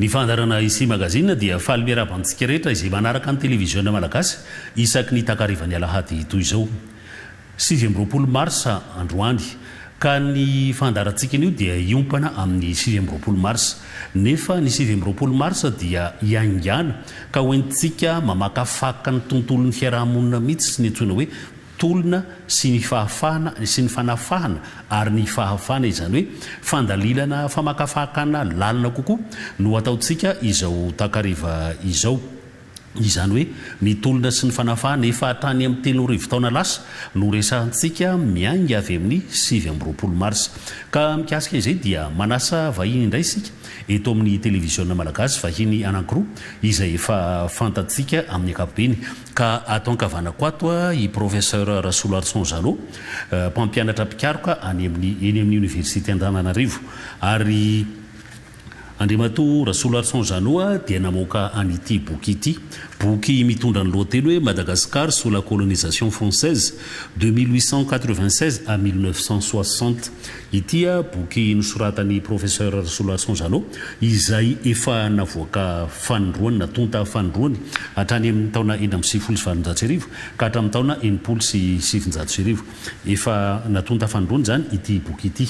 Ny fandarana ici magazine dia faly miarabantsika rehetra izay manaraka ny télévision malagasy isaky ny takarivany alahady toy izao 7 mars androany ka ny fandarantsika an'io dia iompana amin'ny 7 mars nefa ny 7 mars dia iangana ka hoentsika mamakafaka ny tontolon'ny fiarahamonina mihitsy sy ny antsoina hoe tolona sy ny fahafahana sy ny fanafahana ary ny fahafahana izany hoe fandalilana famakafakana lalina kokoa no ataontsika izao takariva izao izany hoe ny tolona sy ny fanafahana efa hatrany amin'ny 3 taona lasa no resahantsika miainga avy amin'ny 7 mars ka mikasika izay dia manasa vahiny indray isika eto amin'ny télévision malagasy vahiny anankiroa izay efa fantatsika amin'ny ankapobeny ka ato ankavanako ato i professeur Rasolo Arson Jano mpampianatra mpikaroka eny amin'ny université Antananarivo ary Andriamato Rasolo Arson Jano dia namoaka an'ity boky ity boky mitondra ny lohateny hoe Madagascar sous la colonisation française de 1896 à 1960 ity boky nosoratany professeur Rasolo Arson Jano izay efa navoaka fanindroany natonta fanindroany hatrany amin'ny taona 1970 ka hatramin'ny taona 1970 efa natonta fanindroany zany ity boky ity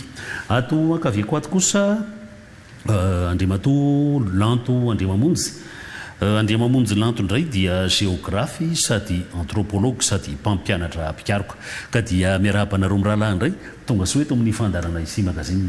ato akaviako ato kosa Andriamato Lanto Andriamamonjy Lanto ndray dia géographe sady anthropologue sady mpampianatra mpikaroka ka dia miarabanareo mirahalahy ndray tonga soa eto amin'ny fandarana ici magazine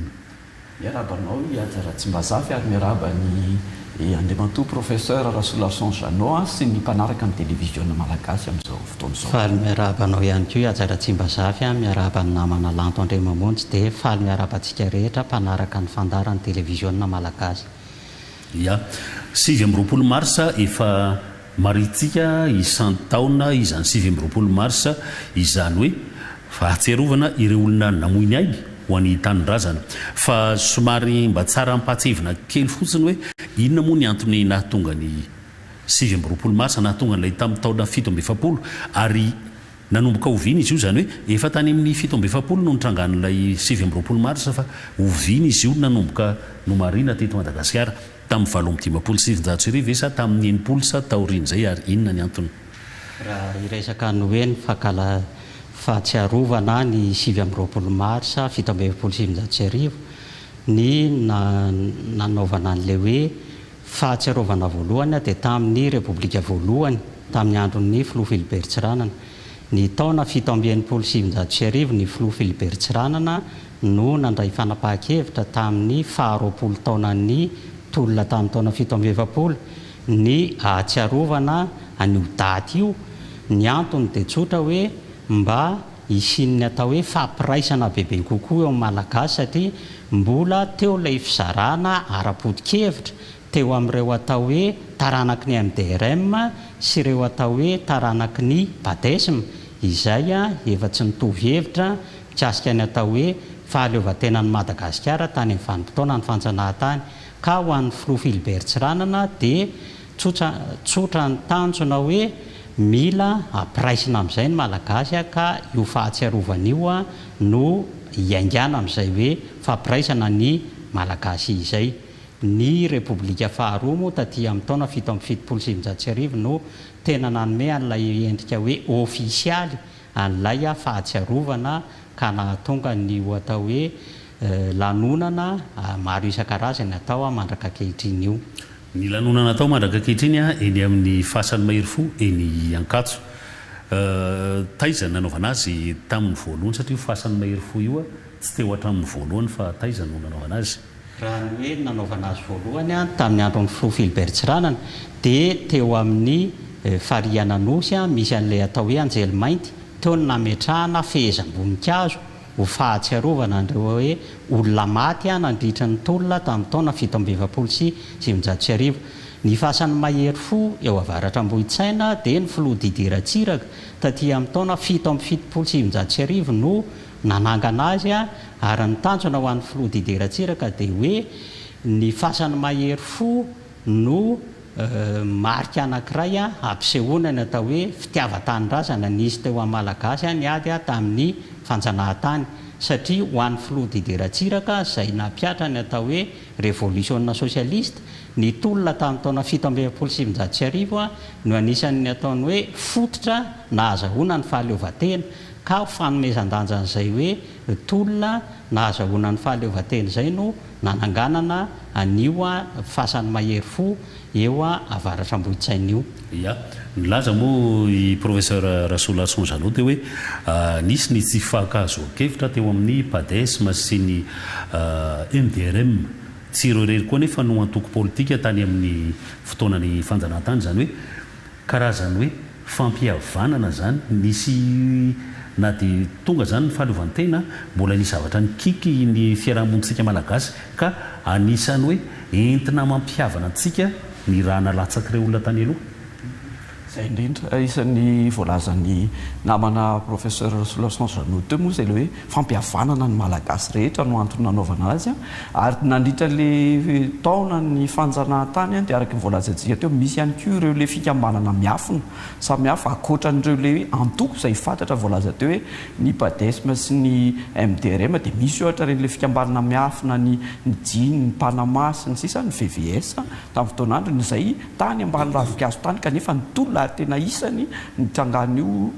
miarabanao iajara tsy mbazafy ary miarabany Andriamato professeur Rasolo Arson Jano sy ny mpanaraka amin'ny télévision malagasy amin'izao fotoana izao. Faly miarabanao ihany koa iajara tsy mbazafy miarabany namana Lanto Andriamamonjy dia faly miarabantsika rehetra mpanaraka ny fandarany télévision malagasy. Ya 7 mars efa maritsika isan-taona izany 7 mars izany hoe fahatsiarovana ireo olona namoiny ainy ho an'ny tanin-drazana fa somary mba tsara mpahatsevina kely fotsiny hoe inona moa ny antony nahatonga ny 7 mars nahatonga n'ilay tamin'ny taona 17 ary nanomboka oviny izy io zany hoe efa tany amin'ny 17 no nitrangan'ilay 7 mars fa oviny izy io nanomboka no marina teto Madagasikara tamin'ny 17 esa tamin'ny 9 taoriny zay ary inona ny antony raha iresaka ny hoe ny fahatsiarovana ny 7 mars 1770 ny nanaovana an'ilay hoe fahatsiarovana voalohany dia tamin'ny repoblika voalohany tamin'ny andron'ny filoha Philibert Tsiranana ny taona 1770 ny filoha Philibert Tsiranana no nandray fanapahan-kevitra tamin'ny 20 taonan'ny tolona tamin'ny taona 1770 ny ahatsiarovana an'io daty io ny antony dia tsotra hoe mba isin'ny atao hoe fampiraisana bebe kokoa eo malagasy satria mbola teo ilay fizarana ara-podikevitra teo amin'ireo atao hoe taranaky ny MDRM sy ireo atao hoe taranaky ny badesma izay efa tsy nitovy hevitra mikasika ny atao hoe fahaleovantenan'ny Madagasikara tany amin'ny vanim-potoana ny fanjanahantany ka ho an'ny filoha Philibert Tsiranana dia tsotra ny tanjona hoe mila ampiraisina amin'izay ny malagasy ka io fahatsiarovana no iaingana amin'izay hoe fampiraisana ny malagasy izay ny repoblika faharoa moa taty amin'ny taona 1770 no tena nanome an'ilay endrika hoe ofisialy an'ilay fahatsiarovana ka nahatonga ny atao hoe lanonana maro isan-karazany atao mandraka ankehitriny io. Ny lanonana atao mandraka ankehitriny eny amin'ny fasan'ny Mahirifo eny Ankatso taizany nanaovana azy tamin'ny voalohany satria fasan'ny Mahirifo io tsy teo hatramin'ny voalohany fa taizany no nanaovana azy raha ny hoe nanaovana azy voalohany tamin'ny andron'ny filoha Philibert Tsiranana dia teo amin'ny Fariana Nosy misy an'ilay atao hoe anjely mainty teo ny nametrahana fehezam-boninkazo ho fahatsiarovana an'ireo hoe olona maty nandritra ny tolona tamin'ny taona 1770 ny fasan'ny Mahirifo eo avaratra Ambohitsaina dia ny filoha Didier Ratsiraka taty amin'ny taona 1770 no nanangana azy ary ny tanjona ho an'ny filoha Didier Ratsiraka dia hoe ny fasan'ny Mahirifo no marika anankiray ampisehoana ny atao hoe fitiavan-tanin-drazana nisy teo amin'ny malagasy niady tamin'ny fanjanahantany satria ho an'ny filoha dideratsiraka izay nampiatra ny atao hoe révolution socialiste ny tolona tamin'ny taona 1770 no anisan'ny ataony hoe fototra nahazahoana ny fahaleovatena ka fanomezan-danjan'izay hoe tolona nahazahoana ny fahaleovatena izay no nananganana anio a fasany mahery fo eo a avaratra ambohitsain'io. Ya nilaza moa i professeur Rassolasson Jeannot teo hoe nisy ny tsy fahakazo kevitra teo amin'ny padesma sy ny MDRM tsy ireo rery koa nefa no antoko politika tany amin'ny fotoanany fanjanahantany zany hoe karazany hoe fampihavanana zany nisy na dia tonga zany ny fahaleovantena mbola nisy zavatra nikiky ny fiarahamonitsika malagasy ka anisany hoe entina mampihavana antsika ny raha nalatsaka ireo olona tany aloha. Zay indrindra isan'ny voalazan'ny namana professeur Rassolasson Jeannot teo moa izay le hoe fampihavanana ny malagasy rehetra no antony nanaovana azy ary nandritra le taona ny fanjanahantany dia araka ny voalazantsika teo misy ihany koa ireo le fikambanana miafina samihafa akoatran'ireo le antoko izay fantatra voalaza teo hoe ny padesma sy ny MDRM dia misy ohatra reny le fikambanana miafina ny JIN, ny Panama sy ny sisa ny VVS tamin'ny fotoanandro izay tany ambany ravikazo tany kanefa ny tolona tena isany nitrangan'io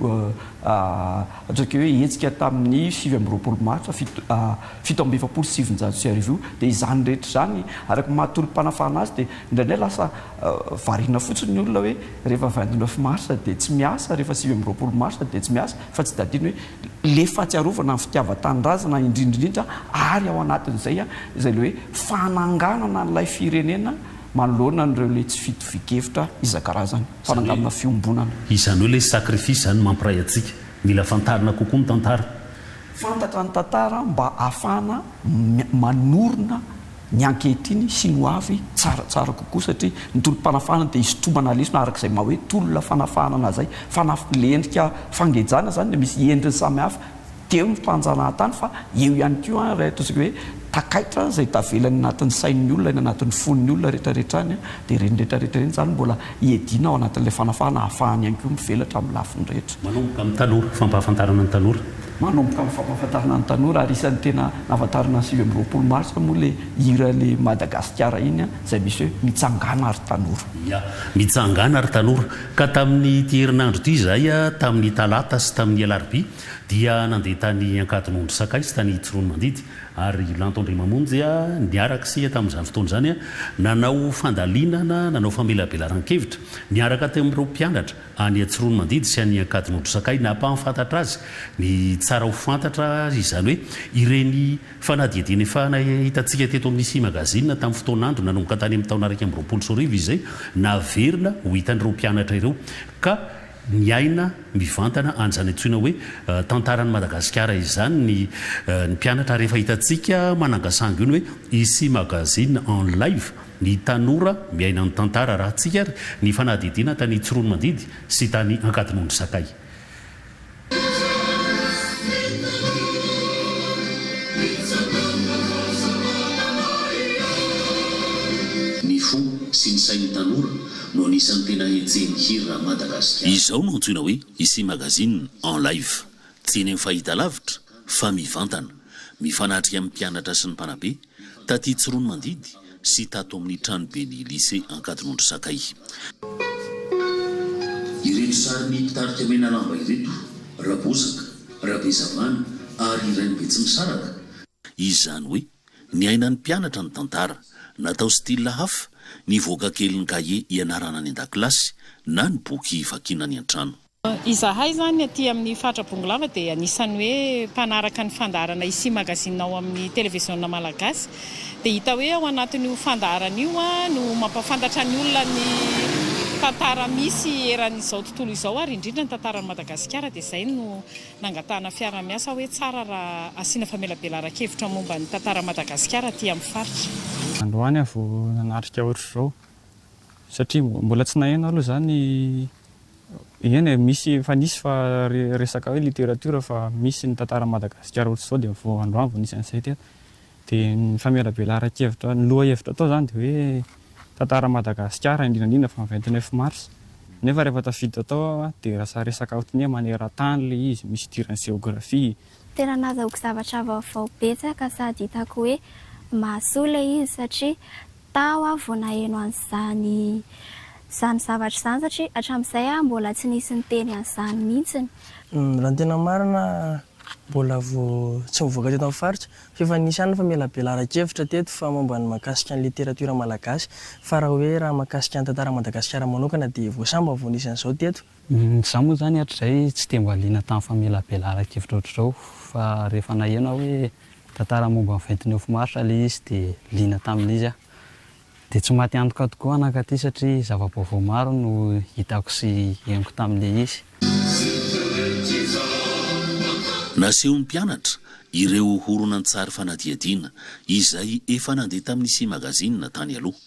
atsika hoe hetsika tamin'ny 7 martsa 1770 dia izany rehetra izany araka mahatolo-panafana azy dia indraindray lasa variana fotsiny ny olona hoe rehefa 29 marsa dia tsy miasa, rehefa 7 marsa dia tsy miasa, fa tsy dadiny hoe le fahatsiarovana ny fitiavan-tanindrazana indrindrindrindra ary ao anatin'izay izay le hoe fananganana n'ilay firenena manoloana n'ireo le tsy fitovikevitra isan-karazany fananganana fiombonana. Izany hoe le sacrifice zany mampiray antsika mila fantarina kokoa ny tantara. Fantatra ny tantara mba ahafahana manorina ny ankehitriny sy ny hoavy tsaratsara kokoa satria ny tolom-panafahana dia isotromana lesona arak'izay maha hoe tolona fanafahana anazay lendrika fangejana zany dia misy endriny samihafa teo ny fanjanahantany fa eo ihany koa raha ataontsika hoe takaitra izay tavelany anatin'ny sain'ny olona eny anatin'ny fon'ny olona rehetrarehetrany dia reny rehetrarehetra reny zany mbola iedina ao anatin'ilay fanafahana ahafahany ihany koa mivelatra amin'ny lafiny rehetra. Manomboka amin'ny tanora fampahafantarana ny tanora. Manomboka amin'ny fampahafantarana ny tanora ary isan'ny tena nahafantarana ny 7 marsa moa le hira le Madagasikara iny izay misy hoe mitsangana ary tanora. Ya mitsangana ary tanora ka tamin'ny herinandro ity izay tamin'ny talata sy tamin'ny alarobia dia nandeha tany Ankadinondry Sakay sy tany Tsironomandidy ary Lantondrimamonjy niaraka sia tamin'izany fotoana zany nanao fandalinana, nanao famelabelan-kevitra niaraka teo amin'ireo mpianatra any Tsironomandidy sy any Ankadinondry Sakay nampahafantatra azy ny tsara ho fantatra izany hoe ireny fanadihadiana efa hitantsika teto amin'ny Sia Magazine tamin'ny fotoanandro nanomboka tany amin'ny taona 2024 izay naverina ho hitan'ireo mpianatra ireo ka niaina mivantana an'izany antsoina hoe tantaran'ny Madagasikara izany ny mpianatra rehefa hitantsika manangasanga iny hoe Sia Magazine en live ny tanora miaina ny tantara raha tsika ary ny fanadihadiana tany Tsironomandidy sy tany Ankadinondry Sakay. Ny fo sy ny sain'ny tanora no anisan'ny tena hetsehany hira Madagasikara. Izao no antsoina hoe Sia Magazine en live tsy eny amin'ny fahitalavitra fa mivantana mifanatrika amin'ny mpianatra sy ny mpanabe taty Tsironomandidy sy tato amin'ny tranobe ny lycée Ankadinondry Sakay. Ireto sary ny mpitarika mena lamba ireto rabozaka, rabezavana ary ireny be tsy misaraka. Izany hoe ny ainan'ny mpianatra ny tantara natao style hafa ny voaka kelin'ny kahie ianarana any an-dakilasy na ny boky vakiana any an-trano. Izahay zany aty amin'ny Fatra Bongolava dia anisan'ny hoe mpanaraka ny fandaharana Sia Magazine ao amin'ny televiziona malagasy dia hita hoe ao anatin'io fandaharana io no mampafantatra ny olona ny tantara misy eran'izao tontolo izao ary indrindra ny tantaran'ny Madagasikara dia izay no nangatahana fiara-miasa hoe tsara raha asiana famelabelan-kevitra momba ny tantara Madagasikara aty amin'ny faritra. Androany aho vao nanatrika ohatr'izao satria mbola tsy naheno aloha zany eny misy fa nisy fa resaka hoe literatura fa misy ny tantara Madagasikara ohatr'izao dia vao androany vao nisy an'izay teto dia ny famelabelan-kevitra ny loha hevitra tao zany dia hoe tantara Madagasikara indrindrandrindra fa 29 mars nefa rehefa tafiditra tao dia rasa resaka ohatran'ny hoe maneran-tany le izy misy dirany géographie tena nazahoako zavatra vaovao betsaka sady hitako hoe mahasoa ilay izy satria tao aho vao naheno an'izany zavatra izany satria hatramin'izay aho mbola tsy nisy niteny an'izany mihitsiny. Raha ny tena marina mbola tsy mivoaka teto amin'ny faritra fa nisy ihany fa mila belara-kevitra teto fa momba ny mahakasika ny literatiora malagasy fa raha hoe raha mahakasika ny tantara Madagasikara manokana dia voasamba vao nisy an'izao teto. Izaho moa izany hatrizay tsy dia mba liana tamin'ny famelabelara-kevitra ohatr'izao fa rehefa naheno hoe tantara momba ny 29 mars ilay izy dia liana tamin'izy aho. Dia tsy maty antoka tokoa anankaty satria zava-baovao maro no hitako sy henoko tamin'ilay izy. Naseho ny mpianatra ireo horonan-tsary fanadihadiana izay efa nandeha tamin'Ici Magazine tany aloha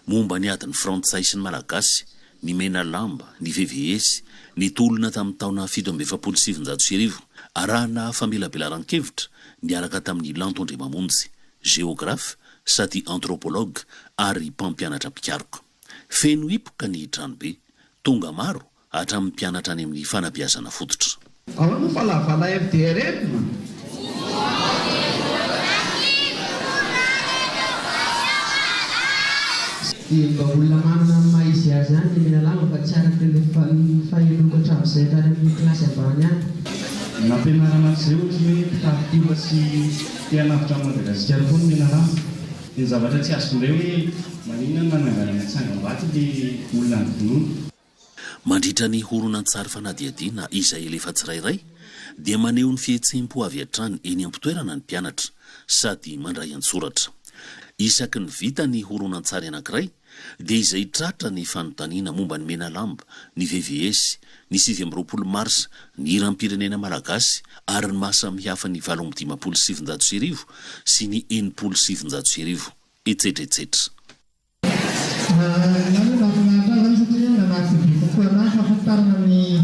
momba ny adiny frantsay sy ny malagasy, ny mena lamba, ny VVS, ny tolona tamin'ny taona 1770 arahana famelabelaran-kevitra niaraka tamin'ny Lanto Andriamamonjy, géographe sady anthropologue ary mpampianatra mpikaroka. Feno hipoka ny tranobe, tonga maro hatramin'ny mpianatra any amin'ny fanabeazana fototra. Ao no falavala FDR ma. Mba olona manana maizy azy any ny mena lamba fa tsy araka le faheloko hatramin'izay tany amin'ny kilasy ambany any. Nampianarana izay ohatra hoe mpitafitiava sy mpianavitra Madagasikara koa ny mena lamba. Ny zavatra tsy azoko indray hoe maninona mananganana tsangam-baty dia olona ny vonoana. Mandritra ny horonan-tsary fanadihadiana izay alefa tsirairay dia maneho ny fihetsem-po avy hatrany eny am-pitoerana ny mpianatra sady mandray an-tsoratra. Isaky ny vita ny horonan-tsary anankiray dia izay tratra ny fanontaniana momba ny mena lamba, ny VVS, ny 7 mars, ny hiram-pirenena malagasy ary ny mahasamihafa ny 1770 sy ny 1770 etsetretsetra. Fahafantarana ny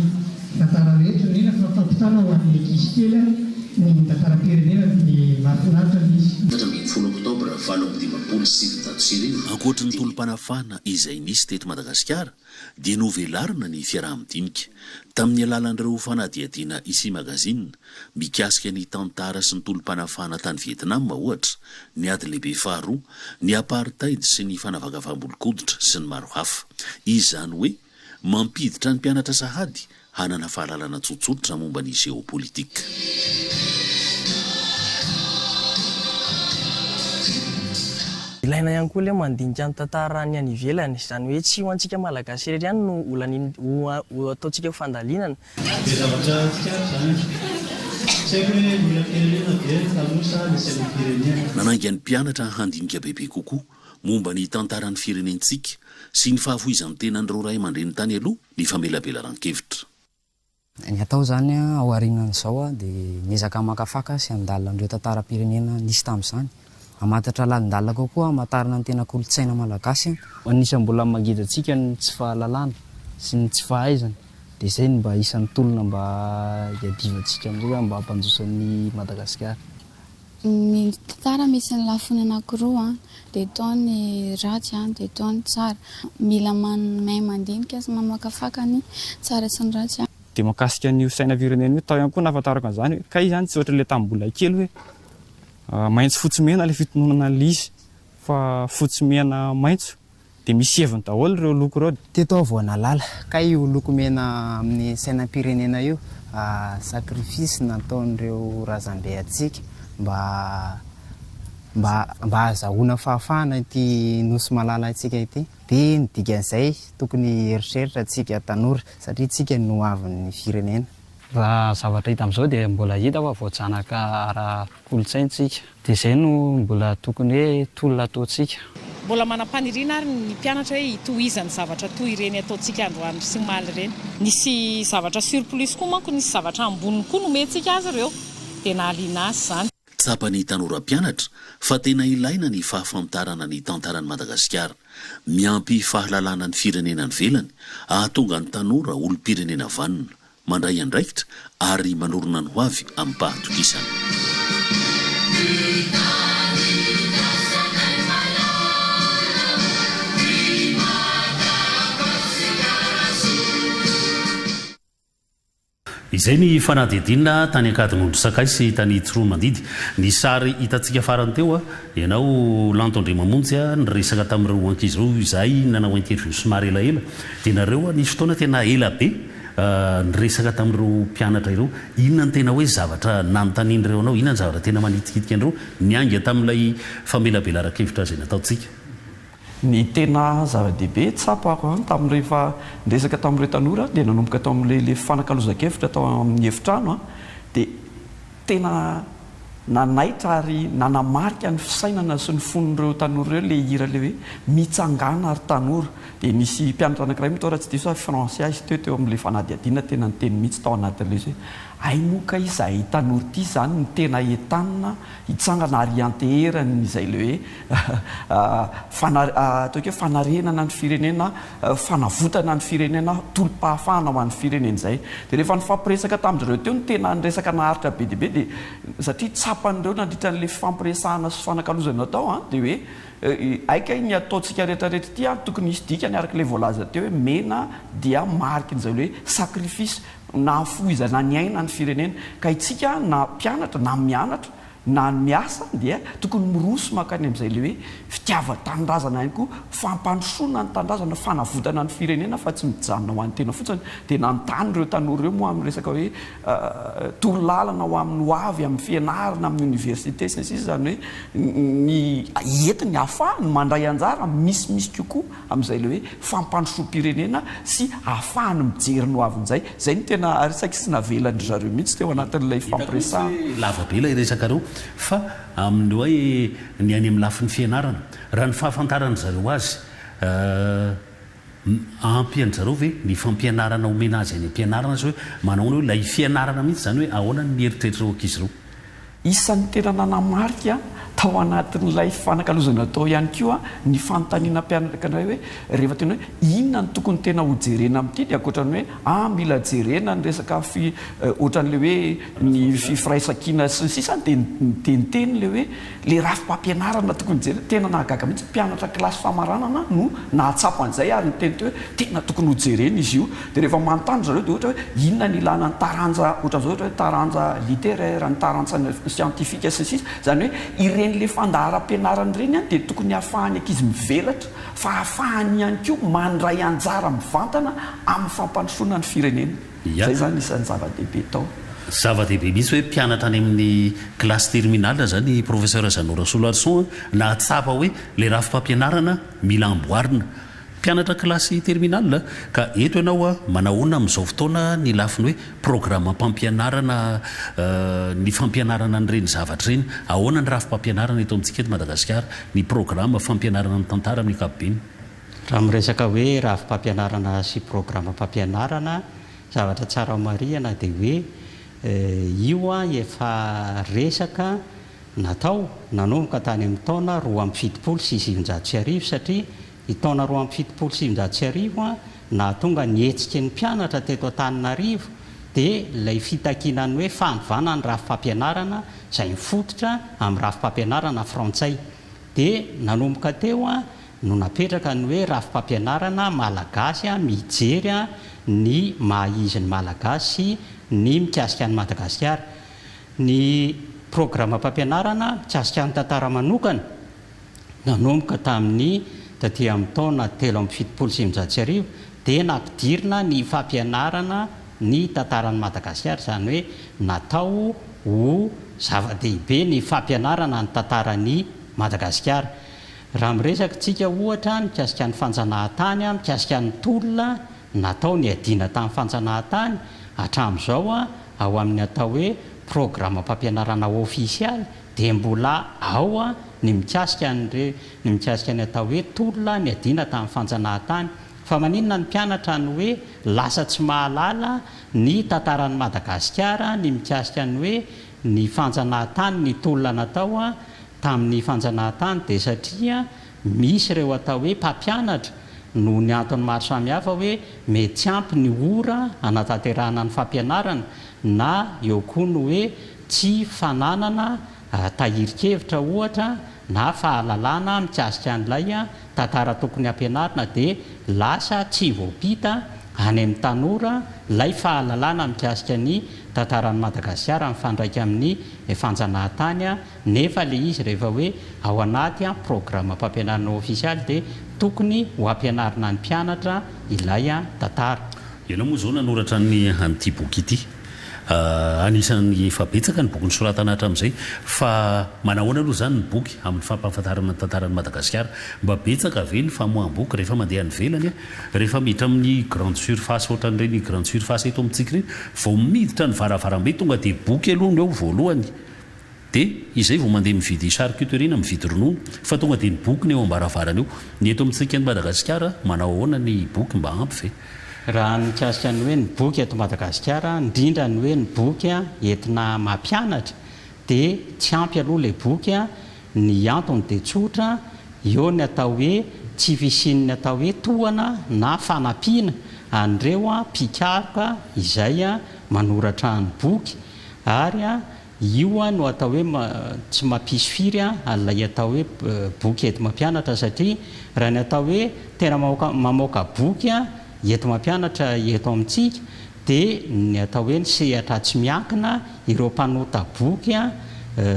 tantara rehetra nena fa fampitana ho an'ny ankizy kely ny tantara-pirenena ny mahafinaritra izy. 10 oktobra 1770 ankoatra ny tolom-panafana izay nisy teto Madagasikara dia novelarina ny fiaraha-midinika tamin'ny alalan'ireo fanadihadiana Ici Magazine mikasika ny tantara sy ny tolom-panafana tany Vietnam ohatra, ny ady lehibe faharoa, ny apartheid sy ny fanavakavam-bolokoditra sy ny maro hafa. Izany hoe mampiditra ny mpianatra sahady hanana fahalalana tsotsotra momba ny geopolitika. Ilaina ihany koa ilay mandinika ny tantara ny any ivelany, izany hoe tsy ho antsika malagasy irery ihany no olana ataontsika fandalinana. Dia zavatra tsikary izany. Tsy haiko hoe mila firenena dia talosa ny saina firenena. Nananga ny mpianatra handinika bebe kokoa momba ny tantaran'ny firenentsika sy ny fahavoizan'ny tenan'ireo ray aman-dreny tany aloha ny famelabelaran-kevitra. Ny atao izany ao aorianan'izao dia niezaka makafaka sy andalina an'ireo tantaram-pirenena nisy tamin'izany. Amatatra lalindalina kokoa amatarana ny tena kolontsaina malagasy. Anisany mbola mangidantsika ny tsy fahalalana sy ny tsy fahaizana. Dia izay mba isan'ny tolona mba hiadivantsika amin'izay mba hampanjosan'ny Madagasikara. Ny tantara misy ny lafiny anankiroa dia toa ny ratsy dia toa ny tsara. Mila mahay mandinika sy mamakafaka ny tsara sy ny ratsy. Dia makasika ny sainam-pirenena io tao ihany koa nahafantarako an'izany hoe kay izany tsy ohatra ilay tamin'ny mbola kely hoe maitso fotsy mena ilay fitononana izy fa fotsy mena maitso dia misy heviny daholo ireo loko ireo. Teto aho vao nalala kay io loko mena amin'ny sainam-pirenena io sakrifisy nataon'ireo razambe antsika mba azahoana fahafahana ity nosy malala antsika ity. Dia ny dikan'izay tokony eritreritra antsika tanora satria tsika no avin'ny firenena. Raha zavatra hita amin'izao dia mbola hita fa voajanaka ara-kolontsaintsika. Dia izay no mbola tokony hoe tolona ataontsika. Mbola manam-paniriana ary ny mpianatra hoe hitohizany zavatra toy ireny ataontsika androany sy maly ireny. Nisy zavatra surplus koa manko, nisy zavatra amboniny koa nomentsika azy ireo. Dia nahaliana azy izany. Tsapany tanora-mpianatra fa tena ilaina ny fahafantarana ny tantaran'i Madagasikara, miampy fahalalana ny firenena ivelany, ahatonga ny tanora olom-pirenena vanona, mandray andraikitra ary manorona ny ho avy amin'ny pahatokisana. izay ny fanadidinina tany ankadin'ondro sakay sy tany tsoro mandidy ny sary hitantsika farany teo a ianao lantondre mamonjy a ny resaka tamin'ireo ankizy reo izay nanao interview somary elaela dia nareo nisy fotoana tena ela be ny resaka tamin'ireo mpianatra ireo inona ny tena hoe zavatra nanontanian'ireo anao inona ny zavatra tena manitikitika an'ireo nianga tamin'ilay famelabelara-kevitra zay nataontsika ny tena zava-dehibe tsapako tamin'rehefa niresaka tamin'ireo tanora dia nanomboka tao amin'le fanakalozan-kevitra tao amin'ny efitrano a dia tena nanaitra ary nanamarika ny fisainana sy ny fon'ireo tanora ireo le hira le hoe mitsangana ary tanora dia nisy mpianatra anankiray mitao raha tsy diso hoe français izy teo amin'le fanadiadiana tena ny teny mihitsy tao anatin'le izy hoe ainoka izay tanora ity zany ny tena entanina hitsangana ary anteherany izay le hoe atao hoe fanarenana ny firenena fanavotana ny firenena tolom-pahafahana ho an'ny firenena izay dia rehefa nifampiresaka tamin'ireo teo ny tena nyresaka naharitra be diabe dia satria tsapan'ireo nandritra n'le fampiresahana sy fanakalozana tao dia hoe aika ny ataontsika rehetrarehetra ity tokony hisy dikany arak'ilay voalaza teo hoe mena dia mariky n'izay le hoe sakrifisy na foizana ny aina ny firenena ka itsika na mpianatra na mianatra na miasa dia tokony miroso makany amin'izay le hoe fitiava-tanindrazana ihany koa fampandrosoana ny tandrazana fanavotana ny firenena fa tsy mijanona ho an'ny tena fotsiny dia nanontany ireo tanora ireo moa amin'ny resaka hoe torolalana ho amin'ny ho avy amin'ny fianarana amin'ny université sy ny sisa zany hoe ny entiny ahafahany mandray anjara misimisy kokoa amin'izay le hoe fampandrosoam-pirenena sy ahafahany mijery ny ho avin'izay zay ny tena arisaky sy navelany zareo mihitsy teo anatin'ilay fampiresahana lavabe ilay resaka reo fa amin'ny hoe ny any amin'ny lafin'ny fianarana raha ny fahafantarana zareo azy ampy an' zareo ve ny fampianarana omena azy any ampianarana sy hoe manao ny hoe lay fianarana mihitsy zany hoe ahoana ny mieritreritra reo ankizy reo isan'ny tena nanamarika tao anatin'ilay fanakalozana tao ihany koa ny fanontaniana mpianatra hoe rehefa tena hoe inona ny tokony tena ho jerena amin'ity dia ankoatrany hoe mila jerena ny resaka ohatran'le hoe ny fifiraisankina sy ny sisa dia niteniteny le hoe le rafim-pampianarana tokony jerena tena nahagaga mihitsy mpianatra kilasy famaranana no nahatsapo an'izay ary niteny teo hoe tena tokony ho jerena izy io dia rehefa manontany zareo dia ohatra hoe inona ny ilana ny taranja ohatran'izao ohatra hoe taranja littéraire ny taranja scientifique sy ny sisa zany hoe ireny le fandaharam-pianarana ireny dia tokony ahafahany ankizy mivelatra fa ahafahany ihany koa mandray anjara mivantana amin'ny fampandrosoana ny firenena zay zany isan'ny zava-dehibe tao zava-dehibe mihitsy hoe mpianatra any amin'ny klasy terminale zany professeur Zanora Solarson na tsapa hoe le rafim-pampianarana mila amboarina mpianatra klasy terminale ka eto ianao manahoana amin'izao fotoana ny lafiny hoe programme mpampianarana ny fampianarana n'ireny zavatra ireny ahoana ny rafim-pampianarana eto amintsika eto Madagasikara ny programme fampianarana ny tantara amin'ny ankapobeny raha miresaka hoe rafim-pampianarana sy programme mpampianarana zavatra tsara marihana dia hoe io efa resaka natao nanomboka tany amin'ny taona 2017 satria itaona 2017 na tonga nihetsiky ny mpianatra teto Antananarivo dia ilay fitakinany hoe fanovana ny rafim-pampianarana izay mifototra amin'ny rafim-pampianarana frantsay dia nanomboka teo no napetraka ny hoe rafim-pampianarana malagasy mijery ny mahaizin'ny malagasy sy ny mikasika ny Madagasikara ny programme mpampianarana mikasika ny tantara manokana nanomboka tamin'ny taty amin'ny taona 1770 dia nampidirina ny fampianarana ny tantaran'ny Madagasikara zany hoe natao ho zava-dehibe ny fampianarana ny tantaran'ny Madagasikara raha miresaka tsika ohatra mikasika ny fanjanahantany mikasika ny tolona natao ny adina tamin'ny fanjanahantany hatramin'izao ao amin'ny atao hoe programme mpampianarana ofisialy dia mbola ao ny mikasika ny atao hoe tolona ny adina tamin'ny fanjanahantany fa maninona ny mpianatra ny hoe lasa tsy mahalala ny tantaran'ny Madagasikara ny mikasika ny hoe ny fanjanahantany ny tolona natao tamin'ny fanjanahantany dia satria misy ireo atao hoe mpampianatra no ny antony maro samihafa hoe mety ampy ny ora anatanterahana ny fampianarana na eo koa no hoe tsy fananana tahirikevitra ohatra na fahalalana mikasika an'ilay tantara tokony ampianarina dia lasa tsy voapita any amin'ny tanora lay fahalalana mikasika ny tantaran'ny Madagasikara mifandraika amin'ny fanjanahantany nefa le izy rehefa hoe ao anaty programme mpampianarana ofisialy dia tokony ho ampianarina ny mpianatra ilay tantara. Ianao moa zao nanoratra ny an'ity boky ity. Anisan'ny efa betsaka ny boky nosoratana hatramin'izay fa manahoana aloha zany ny boky amin'ny fampahafantarana ny tantaran'ny Madagasikara mba betsaka ve ny famoaham-boky rehefa mandeha any velany rehefa miditra amin'ny grande surface ohatran'ireny grande surface eto amintsika ireny vao miditra ny varavarambe tonga dia boky aloha ny eo voalohany dia izay vao mandeha mividy charcuterie na mividy ronono fa tonga dia ny boky ny eo ambaravarana eo ny eto amintsika ny Madagasikara manao ahoana ny boky mba ampy ve? Raha mikasika ny hoe ny boky eto Madagasikara indrindra ny hoe ny boky entina mampianatra dia tsy ampy aloha ilay boky ny antony dia tsotra eo ny atao hoe tsy fisiany atao hoe tohana na fanampiana an'ireo mpikaroka izay manoratra ny boky ary io no atao hoe tsy mampisy firy an'ilay atao hoe boky eto mampianatra satria raha ny atao hoe tena mamoaka boky eto mampianatra eto amintsika dia ny atao hoe ny sehatra tsy miankina ireo mpanota boky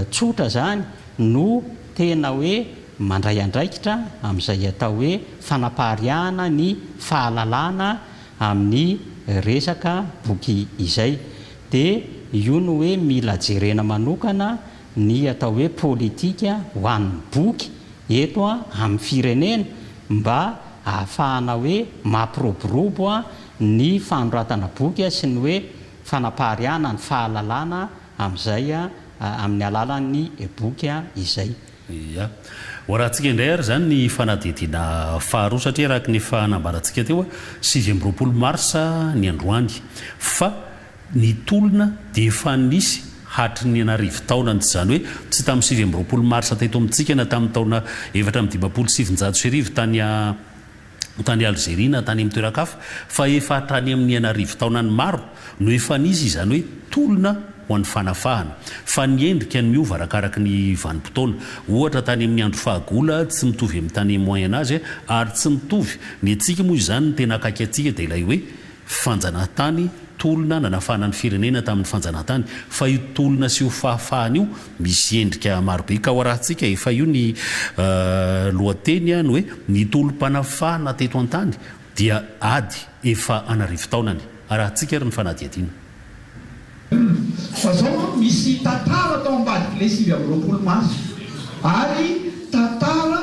tsotra zany no tena hoe mandray andraikitra amin'izay atao hoe fanapahariahana ny fahalalana amin'ny resaka boky izay dia io no hoe mila jerena manokana ny atao hoe politika ho an'ny boky eto amin'ny firenena mba ahafahana hoe mampiroborobo ny fanoratana boky sy ny hoe fanapahariahana ny fahalalana amin'izay amin'ny alalan'ny boky izay. Ya ho rahantsika indray ary zany ny fanadihadiana faharoa satria araka ny fanambarantsika teo 7 marsa ny androany fa ny tolona dia efa nisy hatry ny anarivo taona zany hoe tsy tamin'ny 7 marsa teto amintsika na tamin'ny taona 1790 tany Algérie na tany amin'ny toeran-kafa fa efa hatrany amin'ny anarivo taona ny maro no efa nisy izany hoe tolona ho an'ny fanafahana fa ny endrika ny miova arakaraka ny vanim-potoana ohatra tany amin'ny andro fahagola tsy mitovy amin'ny tany moyen âge ary tsy mitovy ny antsika moa izany ny tena akaiky antsika dia ilay hoe fanjanahantany tolona nanafahana ny firenena tamin'ny fanjanahantany fa io tolona sy io fahafahana io misy endrika marobe ka ho rahantsika efa io ny lohateny no hoe ny tolom-panafahana teto an-tany dia ady efa anarivo taonany arahantsika ary ny fanadihadiana. Fa zao misy tantara tao ambadika ilay 7 marsa ary tantara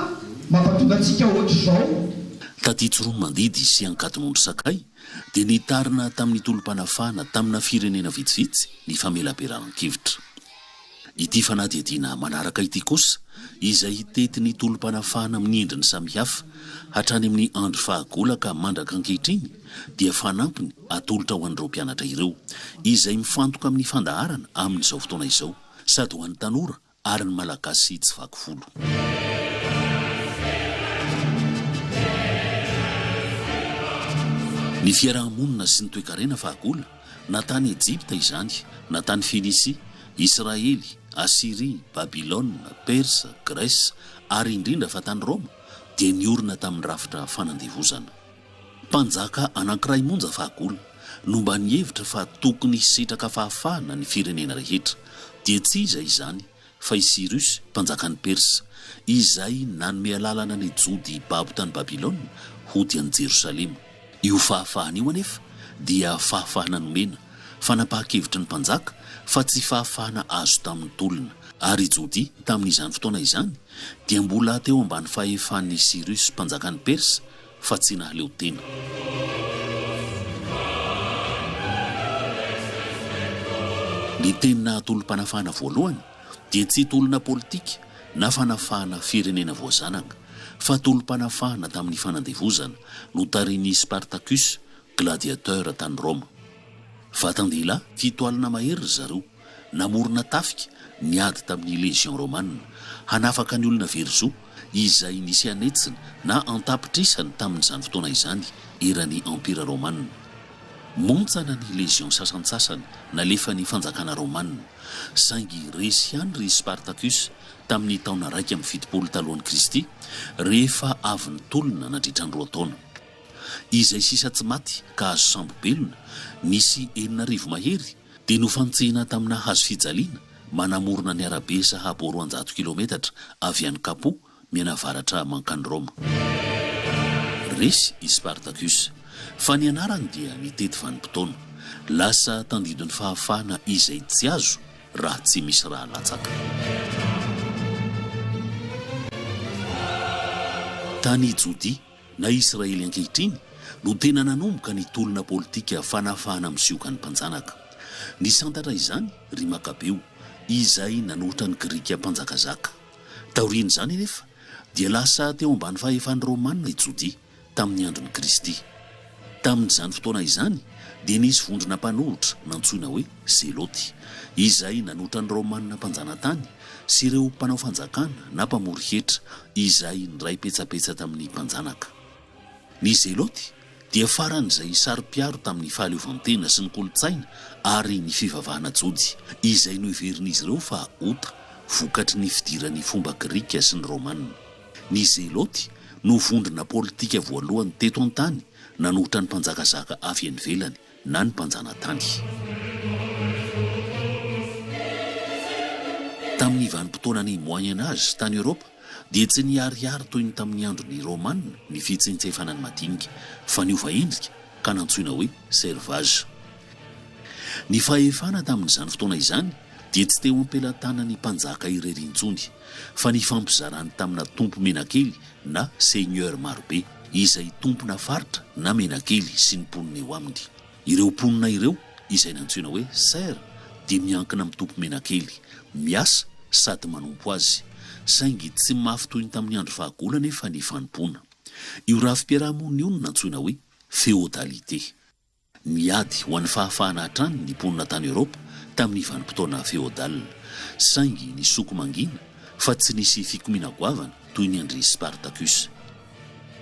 mampatonga antsika ohatra zao. Taty Tsorono Mandidy sy Ankadinondry Sakay dia nitarina tamin'ny tolom-panafahana tamina firenena vitsivitsy ny famelaberan-kevitra. Ity fanadihadiana manaraka ity kosa izay tety ny tolom-panafahana amin'ny endriny samihafa hatrany amin'ny andro fahagola ka mandraka ankehitriny dia fanampiny atolotra ho an'ireo mpianatra ireo izay mifantoka amin'ny fandaharana amin'izao fotoana izao sady ho an'ny tanora ary ny malagasy tsy vaky folo. Ny fiarahamonina sy ny toe-karena fahagola na tany Ejipta izany na tany Fenisia, Israely, Asiria, Babilôna, Persa, Grèce ary indrindra fa tany Roma dia niorina tamin'ny rafitra fanandevozana. Mpanjaka anankiray monja fahagola no mba nihevitra fa tokony hisetraka fahafahana ny firenena rehetra dia tsy iza izany fa i Cyrus mpanjakan'ny Persa izay nanome alalana ny jody babo tany Babilôna ho dian'ny Jerosalema. Io fahafahana io anefa dia fahafahana nomena fanapahan-kevitra ny mpanjaka fa tsy fahafahana azo tamin'ny tolona ary jody tamin'izany fotoana izany dia mbola teo ambany fahefan'ny Cyrus mpanjakan'ny Persa fa tsy nahaleo tena. Ny tena tolom-panafahana voalohany dia tsy tolona politika na fanafahana firenena voazanaka fa tolom-panafahana tamin'ny fanandevozana no tarin'i Spartacus gladiateur tany Roma. Vatan-dehilahy fitoalana mahery zareo namorona tafika niady tamin'ny légion romane hanafaka ny olona verzo izay nisy anetsina na antapitrisany tamin'izany fotoana izany eran'ny empira romane. Montsana ny légion sasansasany nalefa ny fanjakana romane saingy resy ihany ry Spartacus tamin'ny taona 1 amin'ny 7 talohan'ny Kristy rehefa avy ny tolona nandritra ny 2 taona. izay sisa tsy maty ka azo sambobelona nisy 9,000 mahery dia nofantsehina tamina hazo fijaliana manamorona ny arabe sahabo 200 kilometatra avy any Kapo mianavaratra mankany Roma. Resy i Spartacus fa ny anarany dia mitety vanim-potoana, lasa tandidon'ny fahafahana izay tsy azo raha tsy misy raha latsaka. Tany Jody na Israely ankehitriny no tena nanomboka ny tolona politika fanafahana misioka ny mpanjanaka. Ny santatra izany ry Makabeo izay nanohitra ny Grika mpanjakazaka. Taoriany izany anefa dia lasa teo ambany fahefan'ny Romanina i Jody tamin'ny andron'i Kristy. Tamin'izany fotoana izany dia nisy vondrona mpanohitra nantsoina hoe Zeloty izay nanohitra ny Romanina mpanjanatany sy ireo mpanao fanjakana na mpamory hetra izay ndray petsapetsa tamin'ny mpanjanaka. Ny Zeloty dia faran'izay sary-piaro tamin'ny fahaleovantena sy ny kolotsaina ary ny fivavahana jody izay no iverin'izy ireo fa ota vokatry ny fidiran'ny fomba Grika sy ny Romanina. Ny Zeloty no vondrona politika voalohany teto an-tany nanohitra ny mpanjakazaka avy any ivelany na ny mpanjanatany. Tamin'ny vanim-potoanany Moyen Âge tany Europa dia tsy niariary toy ny tamin'ny andron'ny Romanina ny fitsentsefana ny madinika fa niova endrika ka nantsoina hoe servage. Ny fahefana tamin'izany fotoana izany dia tsy teo ampelatana ny mpanjaka irery-intsony fa ny fampizarany tamina tompo menakely na seigneur marobe izay tompona faritra na menakely sy ny mponina eo aminy. Ireo mponina ireo izay nantsoina hoe ser dia miankina amin'ny tompo menakely, miasa sady manompo azy, saingy tsy mafy toy ny tamin'ny andro fahagola nefa ny fanompoana. Io rafi-piarahamonina io no nantsoina hoe féodalité. Miady ho an'ny fahafahana hatrany ny mponina tany Europa tamin'ny vanim-potoana féodal, saingy ny soko mangina fa tsy nisy fikomiana goavana toy ny andry Spartacus.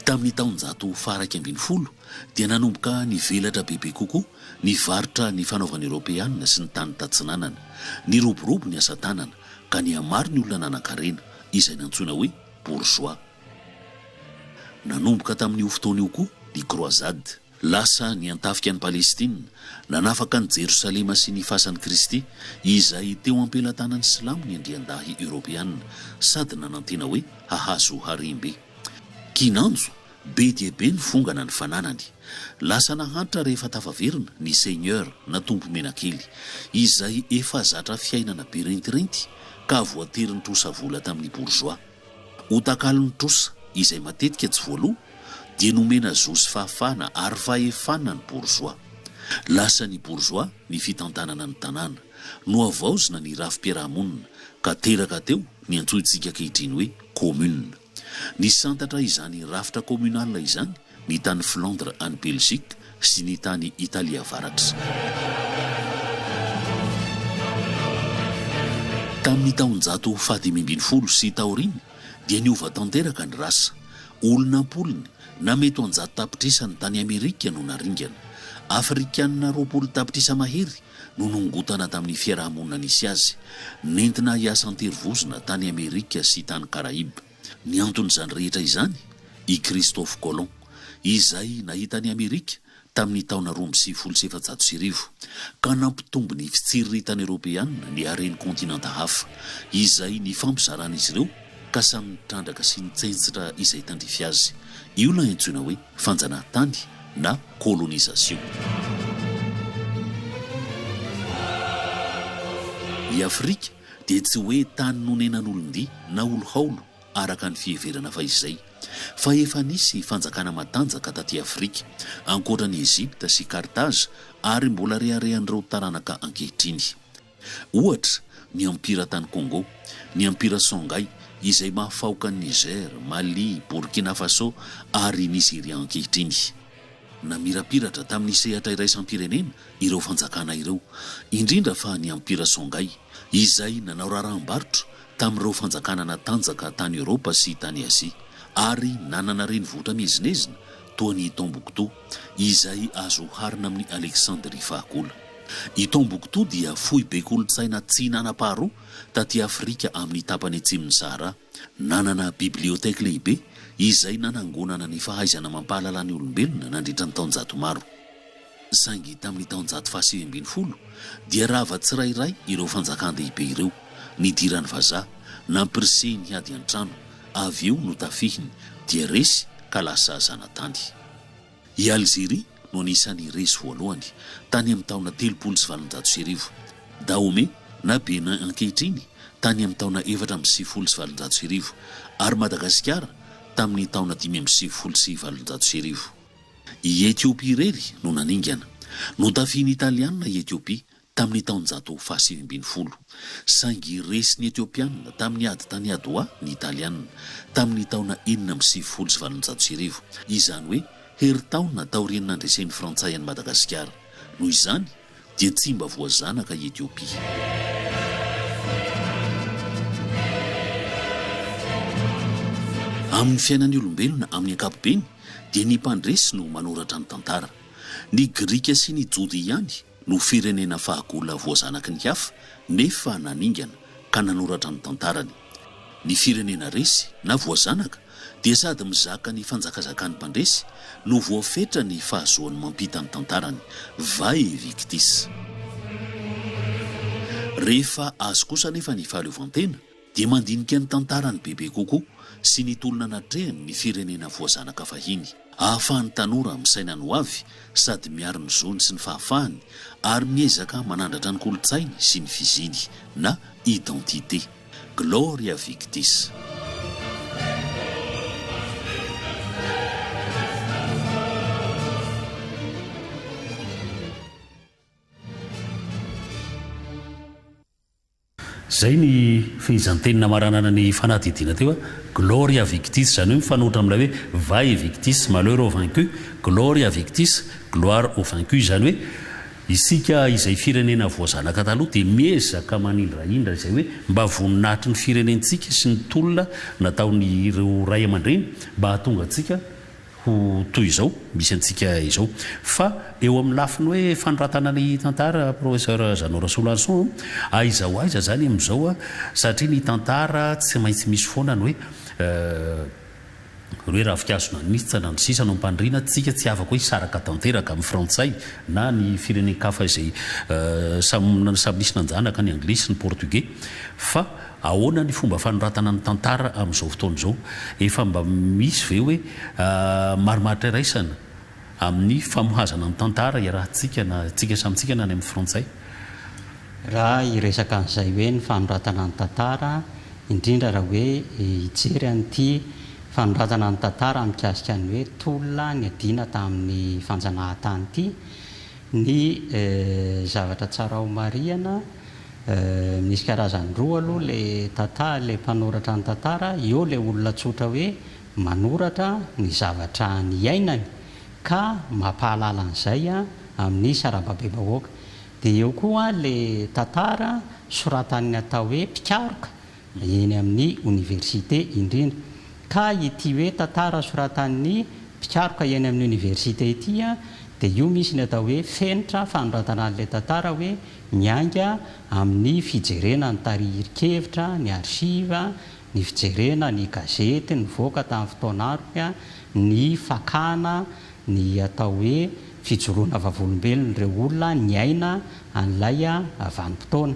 Tamin'ny taonjato faha 120 dia nanomboka ny velatra bebe kokoa ny varitra ny fanaovana Europeanina sy ny tany tatsinanana, ny roborobo ny asa tanana ka ny amaro ny olona nanan-karena izay nantsoina hoe bourgeois. Nanomboka tamin'io fotoana io koa ny croisade, lasa ny antafika ny Palestina, nanafaka ny Jerosalema sy ny fasan'i Kristy izay teo ampelatanan'ny Silamo ny andrian-dahy Europeanina sady nanantena hoe hahazo harimbe. Kinanjo be dia be ny fongana ny fananany, lasa nahantra rehefa tafaverina ny seigneur na tompo menakely izay efa zatra fiainana be rentirenty ka voatery ny trosa vola tamin'ny bourgeois. Otakalo ny trosa izay matetika tsy voaloha dia nomena zosy fahafana ary fahefana ny bourgeois. Lasa ny bourgeois ny fitantanana ny tanàna no avaozina ny rafi-piarahamonina ka teraka teo ny antsointsika ankehitriny hoe commune. Ny santatra izany rafitra communal izany ny tany Flandre any Belgique sy ny tany Italia avaratra. Tamin'ny taonjato faha 520 sy taoriny dia niova tanteraka ny rasa. Olona ampoliny na mety 100 tapitrisa ny tany Amerika no naringana. Afrikanina 20 tapitrisa mahery no nongotana tamin'ny fiarahamonina nisy azy, nentina hiasa anterivozina tany Amerika sy tany Karaïbe. Ny anton'izany rehetra izany i Christophe Colomb izay nahita ny Amerika tamin'ny taona 1790 ka nampitombo ny fitsiriritany Europeanina ny hareny kontinanta hafa izay ny fampizarana izy ireo ka samy nitrandraka sy nitsentsitra izay tandrify azy. Io no antsoina hoe fanjanahantany na colonisation. I Afrika dia tsy hoe tany nonenan'olon-dia na olo-haolo araka ny fiheverana fa izay, fa efa nisy fanjakana matanjaka taty Afrika ankoatra ny Egypte sy Carthage ary mbola reharehan'ireo taranaka ankehitriny. Ohatra ny ampira tany Congo, ny ampira Songhai izay mahafaoka ny Niger, Mali, Burkina Faso ary Nigeria ankehitriny. Namirapiratra tamin'ny sehatra iraisam-pirenena ireo fanjakana ireo, indrindra fa ny ampira Songhai izay nanao raharaham-barotra tamin'ireo fanjakana natanjaka tany Europa sy tany Asia ary nanana renivohitra mihezinezina toa ny Tombouctou izay azo harina amin'ny Alexandrie fahagola. I Tombouctou dia fohy be kolotsaina tsy nanam-paharoa taty Afrika amin'ny tapany atsimon'ny Sahara, nanana biblioteka lehibe izay nanangonana ny fahaizana mampahalala ny olombelona nandritra ny taonjato maro. Saingy tamin'ny taonjato 1970 dia rava tsirairay ireo fanjakan-dehibe ireo nidiran'ny vazaha nampirisehiny hiady an-trano, avy eo no tafihiny dia resy ka lasa zanatany. I Algérie no anisan'ny resy voalohany tany amin'ny taona 1970. Dahomey na Benin ankehitriny tany amin'ny taona 1970 ary Madagasikara tamin'ny taona 1970. I Etiopia irery no naningana no tafiany italiana i Etiopia tamin'ny taonjato 1970. Saingy resy ny Etiopiana tamin'ny ady tany Adoua ny italiana tamin'ny taona 1970. Izany hoe herintaona taorian'ny nandresen'ny Frantsay any Madagasikara. Noho izany dia tsy mba voazanaka i Etiopia. Amin'ny fiainan'ny olombelona amin'ny ankapobeny dia ny mpandresy no manoratra ny tantara. Ny Grika sy ny Jody ihany no firenena fahagola voazanaky ny hafa nefa naningana ka nanoratra ny tantarany. Ny firenena resy na voazanaka dia sady mizaka ny fanjakazakany mpandresy no voafetra ny fahazoany mampita ny tantarany. Vai victis. Rehefa azo kosa nefa ny fahaleovantena dia mandinika ny tantarany bebe kokoa sy ny tolona natrehany ny firenena voazanaka fahiny. Ahafahany tanora misaina no avy sady miaro ny zony sy ny fahafahany ary miezaka manandratra ny kolotsainy sy ny fiziny na identité. Gloria victis. Zay ny fizantenina maranana ny fanadidiana teo Gloria victis, zany hoe mifanohitra amin'ilay hoe vai victis, malheur au vaincu, gloria victis, gloire au vaincu. Zany hoe isika izay firenena voazanaka taloha dia miezaka manindraindra izay hoe mba voninahitry ny firenentsika sy ny tolona nataony ireo ray aman-dreny mba hahatonga antsika ho toy izao misy antsika izao. Fa eo amin'ny lafiny hoe fanoratana ny tantara, professeur Zanora Solanson, aiza ho aiza zany amin'izao satria ny tantara tsy maintsy misy foana ny hoe ravikasona nitsana ny sisa no mpandrina tsika tsy afaka hoe saraka tanteraka amin'ny frantsay na ny firenenkafa izay samy nisy nanjanaka ny anglisy sy ny portugais. Fa ahoana ny fomba fanoratana ny tantara amin'izao fotoana izao, efa mba misy ve hoe marimaritra iraisana amin'ny famohazana ny tantara iarahantsika na tsika samitsika na ny amin'ny frantsay? Raha iresaka an'izay hoe ny fanoratana ny tantara, indrindra raha hoe hijery an'ity fanoratana ny tantara mikasika ny hoe tolona ny adina tamin'ny fanjanahantany ity, ny zavatra tsara ho marihana, misy karazany roa aloha le tantara, le mpanoratra ny tantara. Eo le olona tsotra hoe manoratra ny zavatra ny iainany ka mampahalala an'izay amin'ny sarababem-bahoaka. Dia eo koa le tantara soratan'ny atao hoe mpikaroka eny amin'ny université indrindra. Ka ity hoe tantara soratan'ny mpikaroka eny amin'ny université ity dia io misy ny atao hoe fenitra fanoratana an'ilay tantara hoe mianga amin'ny fijerena ny tarihirikevitra, ny archive, ny fijerena ny gazety nivoaka tamin'ny fotoan'aro, ny fakana, ny atao hoe fijoroana vavolombelona ireo olona ny aina an'ilay vanim-potoana.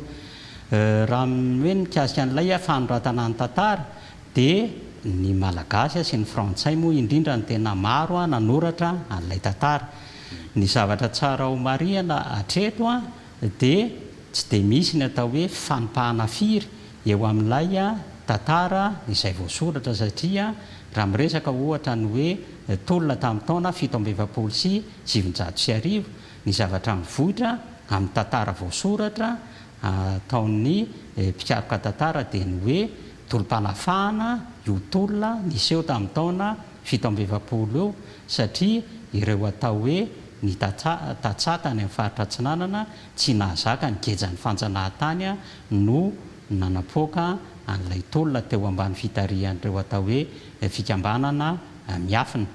Raha hoe mikasika an'ilay fanoratana ny tantara dia ny malagasy sy ny frantsay moa indrindra ny tena maro nanoratra an'ilay tantara. Ny zavatra tsara ho marihana hatreto dia tsy dia misy ny atao hoe fanompahana firy eo amin'ilay tantara izay voasoratra, satria raha miresaka ohatra ny hoe tolona tamin'ny taona 1770 ny zavatra mivoitra amin'ny tantara voasoratra taon'ny mpikaroka tantara dia ny hoe tolom-panafahana io tolona niseho tamin'ny taona 1770 eo, satria ireo atao hoe ny tatsaka ny amin'ny faritra Atsinanana tsy nahazaka ny gejany fanjanahantany no nanapoaka an'ilay tolona teo ambany fitarihan'ireo atao hoe fikambanana miafina.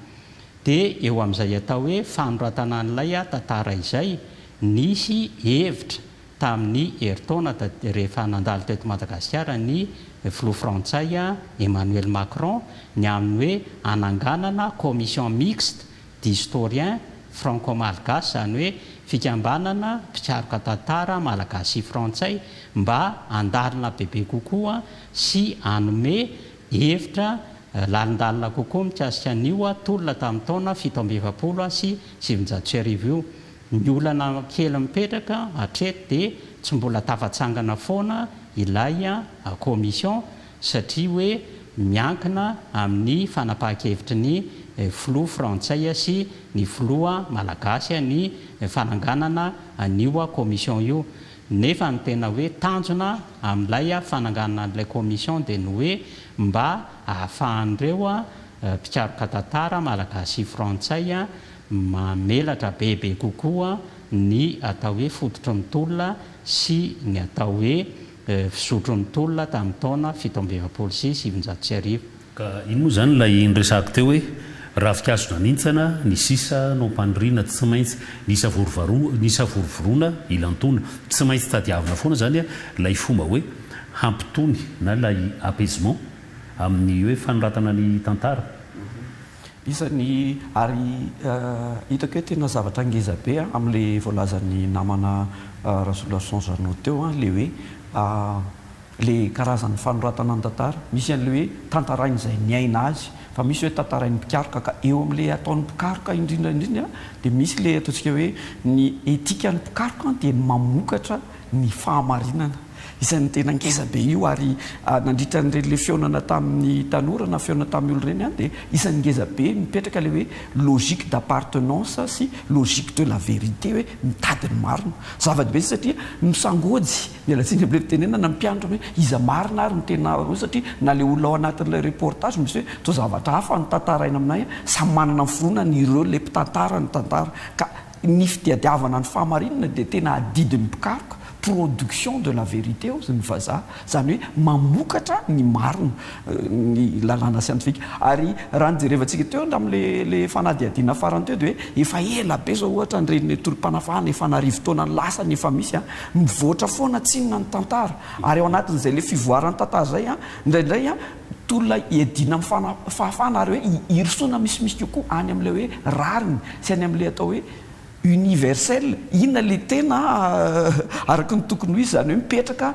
Dia eo amin'izay atao hoe fanoratana an'ilay tantara izay nisy hevitra tamin'ny heritaona rehefa nandalo teto Madagasikara ny filoha frantsay Emmanuel Macron ny amin'ny hoe ananganana commission mixte d'historiens franco-malgasy, zany hoe fikambanana mpikaroka tantara malagasy frantsay mba andalina bebe kokoa sy anome hevitra lalindalina kokoa mikasika an'io tolona tamin'ny taona 1700 sy 730 io. Ny olana kely mipetraka hatreto dia tsy mbola tafatsangana foana ilay commission satria hoe miankina amin'ny fanapahan-kevitry ny filoha frantsay sy ny filoha malagasy ny fananganana an'io commission io. Nefa ny tena hoe tanjona amin'ilay fananganana an'ilay commission dia ny hoe mba ahafahan'ireo mpikaroka tantara malagasy frantsay mamelatra bebe kokoa ny atao hoe fototry ny tolona sy ny atao hoe fisotro ny tolona tamin'ny taona 1700 sy 730. Ka iny moa zany ilay nresahako teo hoe ravikasona nintsana ny sisa no mpandrina tsy maintsy nisa vorovorona ilantona tsy maintsy tadiavina foana zany ilay fomba hoe hampitony na ilay apaisement amin'ny hoe fanoratana ny tantara. Isany ary hitako hoe tena zavatra ngeza be amin'ilay voalazan'ny namana Rasoloson Jarno teo le hoe le karazan'ny fanoratana ny tantara misy an'le hoe tantarainy izay niaina azy fa misy hoe tantarainy mpikaroka ka eo amin'le ataon'ny mpikaroka indrindra dia misy le ataontsika hoe ny etika ny mpikaroka dia mamokatra ny fahamarinana. Isan'ny tena ngeza be io ary nandritra n'ireny le fionana tamin'ny tanora na fionana tamin'ny olo ireny dia isan'ny ngeza be mipetraka le hoe logique d'appartenance sy logique de la vérité hoe mitady ny marina. Zava-dehibe satria misangojy mialatsiny amin'ilay fitenenana mpianatra hoe iza marina ary ny tena ro satria na le olona ao anatin'ilay reportage misy hoe to zavatra hafa ny tantaraina aminay samy manana foroana ny ireo le mpitantara ny tantara ka ny fidiadiavana ny fahamarinana dia tena adidin'ny mpikaroka production de la vérité ny vazaha zany hoe mamokatra ny marina ny lalàna scientifique. Ary raha nijerevantsika teo amin'le fanadiadiana farany teo dia hoe efa ela be zao ohatra nireny tolom-panafahana efa narivo taona ny lasany efa misy mivoatra foana tsinona ny tantara ary ao anatin'izay le fivoaran'ny tantara zay indraindray tolona iadina amin'ny fahafahana ary hoe hirosona misimisy kokoa any amin'ilay hoe rariny sy any amin'ilay atao hoe universel inona le tena araka ny tokony ho izy zany hoe mipetraka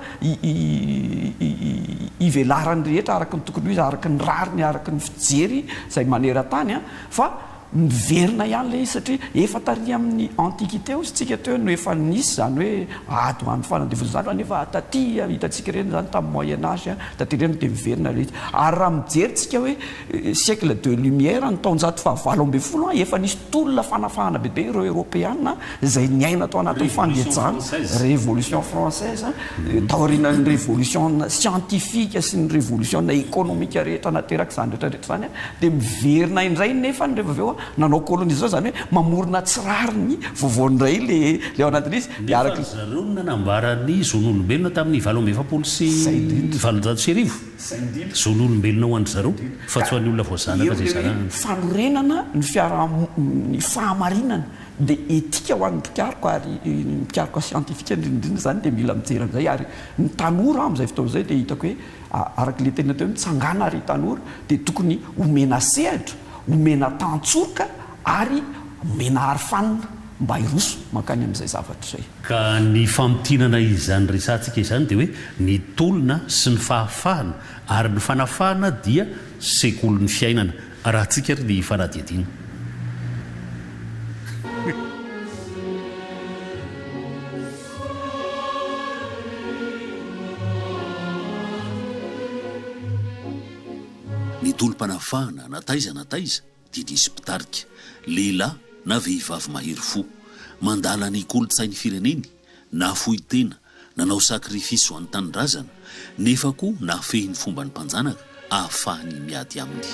ivelarany rehetra araka ny tokony ho izy araka ny rariny araka ny fijery izay maneran-tany fa miverina ihany le izy satria efa tary amin'ny antiquité ozy tsika teo no efa nisy zany hoe ato amin'ny fanadevona zany nefa taty hitantsika ireny zany tamin'ny moyen âge taty ireny dia miverina le izy ary raha mijerytsika hoe siècle de lumière ny taonjato fahavalo amby folo efa nisy tolona fanafahana bebe ireo européana izay niaina tao anatin'ny fandehjana révolution française taorianany révolution scientifique sy ny révolution économique rehetra nateraka zany rehetrarehetra zany dia miverina indray nefa ny rehefa aveo nanao colonisation zany hoe mamorona tsirariny voavoandray le ao anatin'izy dia araka zareo nanambarany zon'olombelona tamin'ny 700 sy 730 zon'olombelona ho andry zareo fa tsy ho an'ny olona voazanaka zay zarana fanorenana ny fahamarinana dia etika ho an'ny mpikaroka ary mpikaroka scientifique indrindrindra zany dia mila mijery amin'izay ary ny tanora amin'izay fotoana izay dia hitako hoe araka le tena teo mitsangana ary tanora dia tokony omena sehatra omena tantsoroka ary omena arifanina mba hiroso mankany amin'izay zavatra izay. Ka ny famotinana izany resantsika izany dia hoe ny tolona sy ny fahafahana ary ny fanafahana dia sekoly ny fiainana raha tsika ry ny fanadiadiana. Ny tolom-panafahana na taiza dia nisy mpitarika lehilahy na vehivavy mahery fo mandala ny kolontsain'ny fireneny na fohy tena nanao sakrifisy ho an'ny tanindrazana nefa koa nafehy ny fomba ny mpanjanaka ahafahany miady aminy.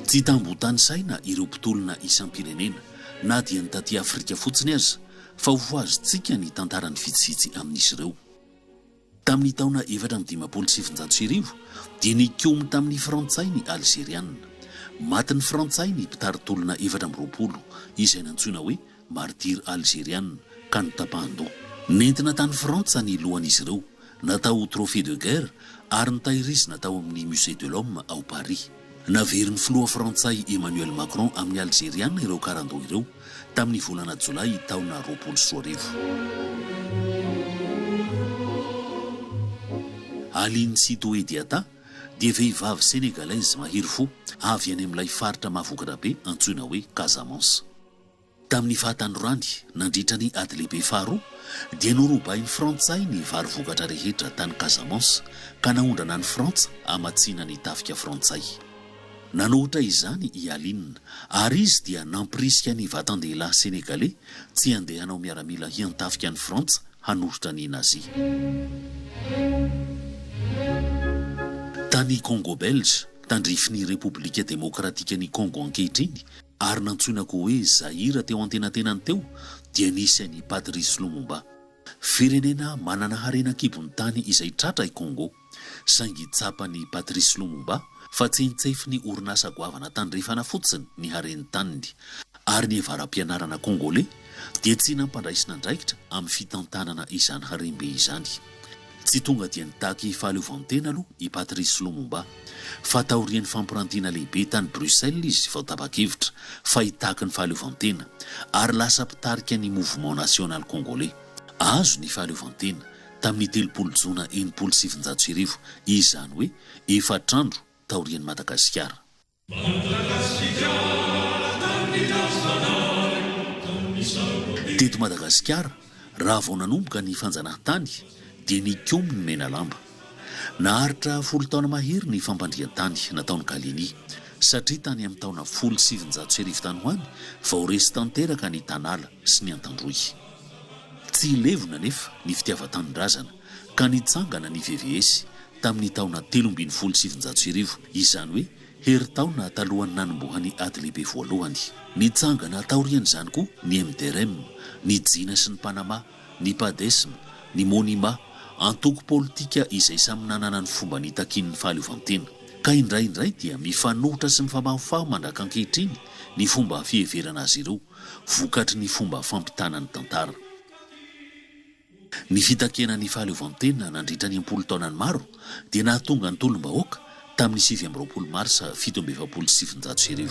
Tsy tambotany saina ireo mpitolona isam-pirenena na dia ny taty Afrika fotsiny aza fa ho azontsika ny tantarany vitsivitsy amin'izy ireo. Tamin'ny taona 1770 dia nikomy tamin'ny frantsay ny algériana. Matin'ny frantsay ny mpitaritolona 720 izay nantsoina hoe martyr algérienne ka nitapahan-doha. Nentina tany Frantsa ny lohan'izy ireo, natao trophée de guerre ary nitahirizina tao amin'ny musée de l'homme ao Paris. Naverin'ny filoha frantsay Emmanuel Macron amin'ny algériana ireo karandoha ireo tamin'ny volana jolay taona 2020. Aline Sitoé Diatta dia vehivavy sénégalaise mahery fo avy any amin'ilay faritra mahavokatra be antsoina hoe Casamance. Tamin'ny fahatandrorany nandritra ny ady lehibe faharoa dia norobain'ny frantsay ny vary vokatra rehetra tany Casamance ka naondrana ny Frantsa hamatsiana ny tafika frantsay. Nanohitra izany i Aline ary izy dia nampirisika ny vatan-dehilahy sénégalais tsy handeha hanao miaramila hiantafika ny Frantsa hanositra ny nazi. Tany Congo Belge tandrifin'ny Repoblika Demokratika ny Congo ankehitriny ary nantsoina koa hoe Zaire teo antenatenany teo dia nisy any Patrice Lumumba. Firenena manana harena kibony tany izay tratra i Congo, saingy tsapany Patrice Lumumba fa tsy nitsefy ny orinasa goavana tandrefana fotsiny ny hareny taniny ary ny evaram-pianarana Congolais dia tsy nampandraisina andraikitra amin'ny fitantanana izany harembe izany. Tsy tonga dia nitaky fahaleovantena aloha i Patrice Lumumba fa taorian'ny fampirantiana lehibe tany Bruxelles izy vao tapa-kevitra fa hitaky ny fahaleovantena ary lasa mpitarika ny mouvement national congolais. Azo ny fahaleovantena tamin'ny 3 Jona 1709 izany hoe efatrandro taorian'ny Madagasikara. Teto Madagasikara raha vao nanomboka ny fanjanahantany dia ny komy ny mena lamba. Naharitra 10 taona mahery ny fampandrian-tany nataony Kalini satria tany amin'ny taona 1700 tany ho any vao resy tanteraka ny tanala sy ny antandroy. Tsy levona nefa ny fitiavan-tanindrazana ka nitsangana ny VVS tamin'ny taona 1700 izany hoe herintaona talohan'ny nanombohan'ny ady lehibe voalohany. Nitsangana taorian'izany koa ny MDRM, ny Jina sy ny Panama, ny Padesma, ny Monima, antoko politika izay samy nanana ny fomba nitakin'ny fahaleovantena ka indraindray dia mifanohitra sy mifamahofaho mandraka ankehitriny ny fomba fieverana azy ireo vokatry ny fomba fampitana ny tantara. Ny fitakenan'ny fahaleovantena nandritra ny 10 taonany maro dia nahatonga ny tolom-bahoaka tamin'ny 7 Mars 1770.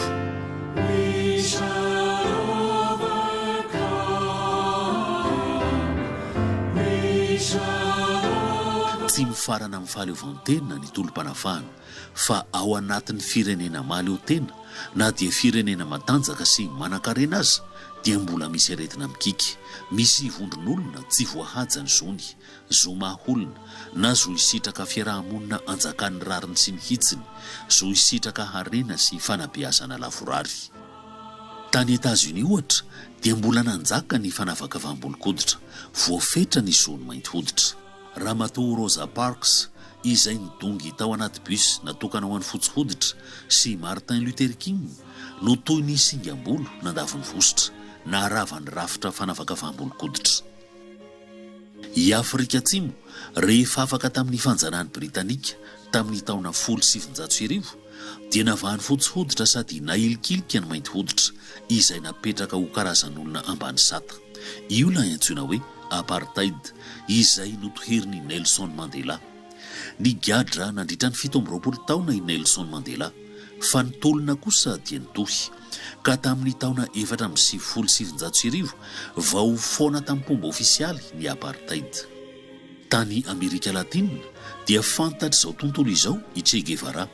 Tsy mifarana amin'ny fahaleovantena ny tolom-panafahana fa ao anatin'ny firenena maleo tena na dia firenena matanjaka sy manan-karena aza dia mbola misy aretina mikika, misy vondron'olona tsy voahaja ny zony, zo maholona na zo hisitraka fiarahamonina anjakan'ny rariny sy ny hitsiny, zo hisitraka harena sy fanabeazana lavorary. Tany Etats-Unis ohatra dia mbola nanjaka ny fanavakavaam-bolokoditra, voafetra ny zony mainty hoditra. Ramatoa Rosa Parks izay nidongy tao anaty bus natokana ho an'ny fotsy hoditra sy Martin Luther King no toy ny singam-bolo nandavy ny vosotra na aravan'ny rafitra fanavakavaam-bolokoditra. I Afrika Atsimo rehefa afaka tamin'ny fanjanahany Britanika tamin'ny taona 1700 dia navahan'ny fotsy hoditra sady nailikilika ny mainty hoditra izay napetraka ho karazan'olona ambany sata. Io la antsoina hoe apartheid izay notoherin'i Nelson Mandela. Ny gadra nandritra ny 17 taona i Nelson Mandela fa ny tolona kosa dia nitohy ka tamin'ny taona 1770 vao foana tamin'ny pomba ofisialy ny apartheid. Tany Amerika Latina dia fantatr' izao tontolo izao i Che Guevara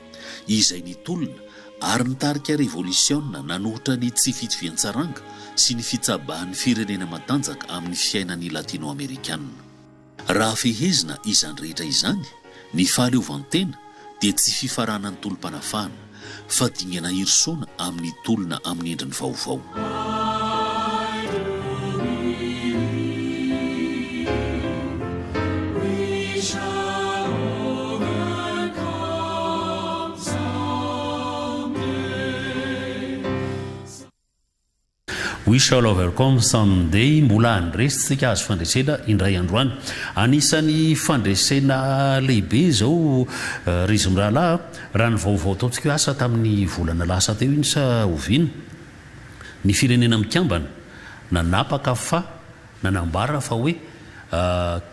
izay nitolona ary nitarika revolisiona nanohitra ny tsy fitovian-tsaranga sy ny fitsabahan'ny firenena matanjaka amin'ny fiainan'ny latino-amerikanina. Raha fehezina izany rehetra izany, ny fahaleovantena dia tsy fifaranan'ny tolom-panafahana fa dingana hirsoana amin'ny tolona amin'ny endriny vaovao. We shall overcome someday. Mbola andresitsika azo fandresena indray androany. Anisan'ny fandresena lehibe zao rizom-rahalahy raha ny vaovao ataontsika tamin'ny volana lasa teo iny sa oviana ny firenena mikambana nanapaka fa nanambara fa hoe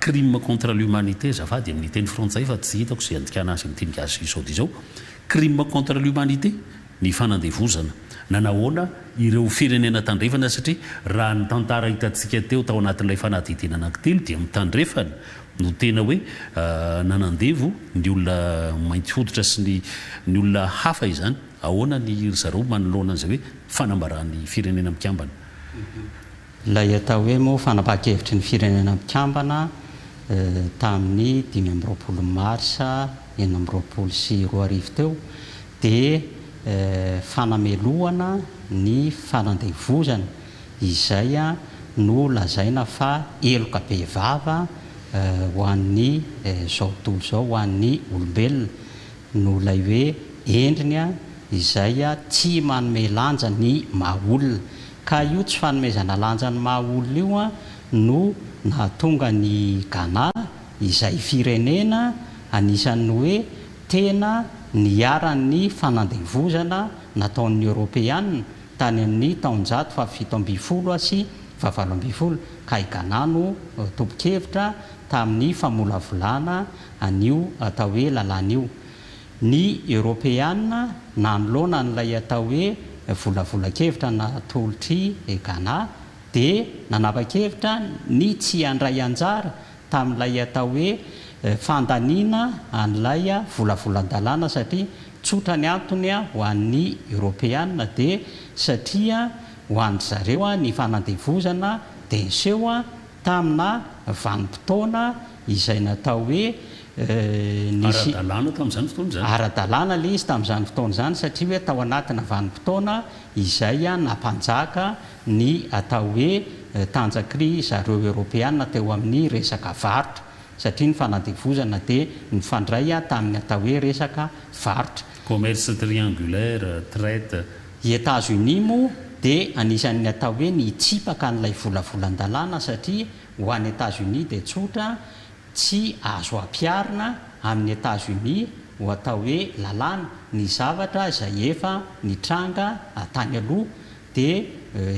crime contre l'humanité zafady amin'ny teny frantsay fa tsy hitako zay andikana azy amin'ny teny gasy saody zao crime contre l'humanité ny fanandevozana nanahoana ireo firenena tandrefana satria raha ny tantara hitantsika teo tao anatin'ilay fanadidina anankitelo dia mitandrefana no tena hoe nanandevo ny olona mainty hoditra sy ny olona hafa izany ahoana ny zareo manoloana an'izay hoe fanambaran'ny firenena mikambana lay atao hoe moa fanapakevitry ny firenena mikambana tamin'ny 5 marsa 20 sy 20 teo dia fanamelohana ny fanandevozana izay no lazaina fa eloka be vava ho an'ny zao tontolo zao ho an'ny olombelona no lay hoe endriny izay tsy manome lanja ny mahaolona ka io tsy fanomezana lanja ny mahaolona io no nahatonga ny Ghana izay firenena anisan'ny hoe tena niaran'ny fanandevozana nataon'ny Europeanina tany amin'ny taonjato 17 sy 18 ka i Ghana no topokevitra tamin'ny famolavolana an'io atao hoe lalàna io ny Europeanina nanoloana n'ilay atao hoe volavolakevitra natolotry Ghana dia nanapa-kevitra ny tsy handray anjara tamin'ilay atao hoe fandaniana an'ilay volavolan-dalàna satria tsotra ny antony ho an'ny Europeanina dia satria ho an'ny zareo ny fanandevozana dia niseho tamina vanim-potoana izay natao hoe ara-dalàna tamin'izany fotoana zany ara-dalàna le izy tamin'izany fotoana zany satria hoe tao anatina vanim-potoana izay nampanjaka ny atao hoe tanjakry zareo Europeanina teo amin'ny resaka varotra satria ny fanandevozana dia nifandray tamin'ny atao hoe resaka varotra commerce triangulaire traite États-Unis moa dia anisan'ny atao hoe ny hitsipaka n'ilay volavolan-dalàna satria ho an'ny États-Unis dia tsotra tsy azo ampiarina amin'ny États-Unis ho atao hoe lalàna ny zavatra izay efa nitranga tany aloha dia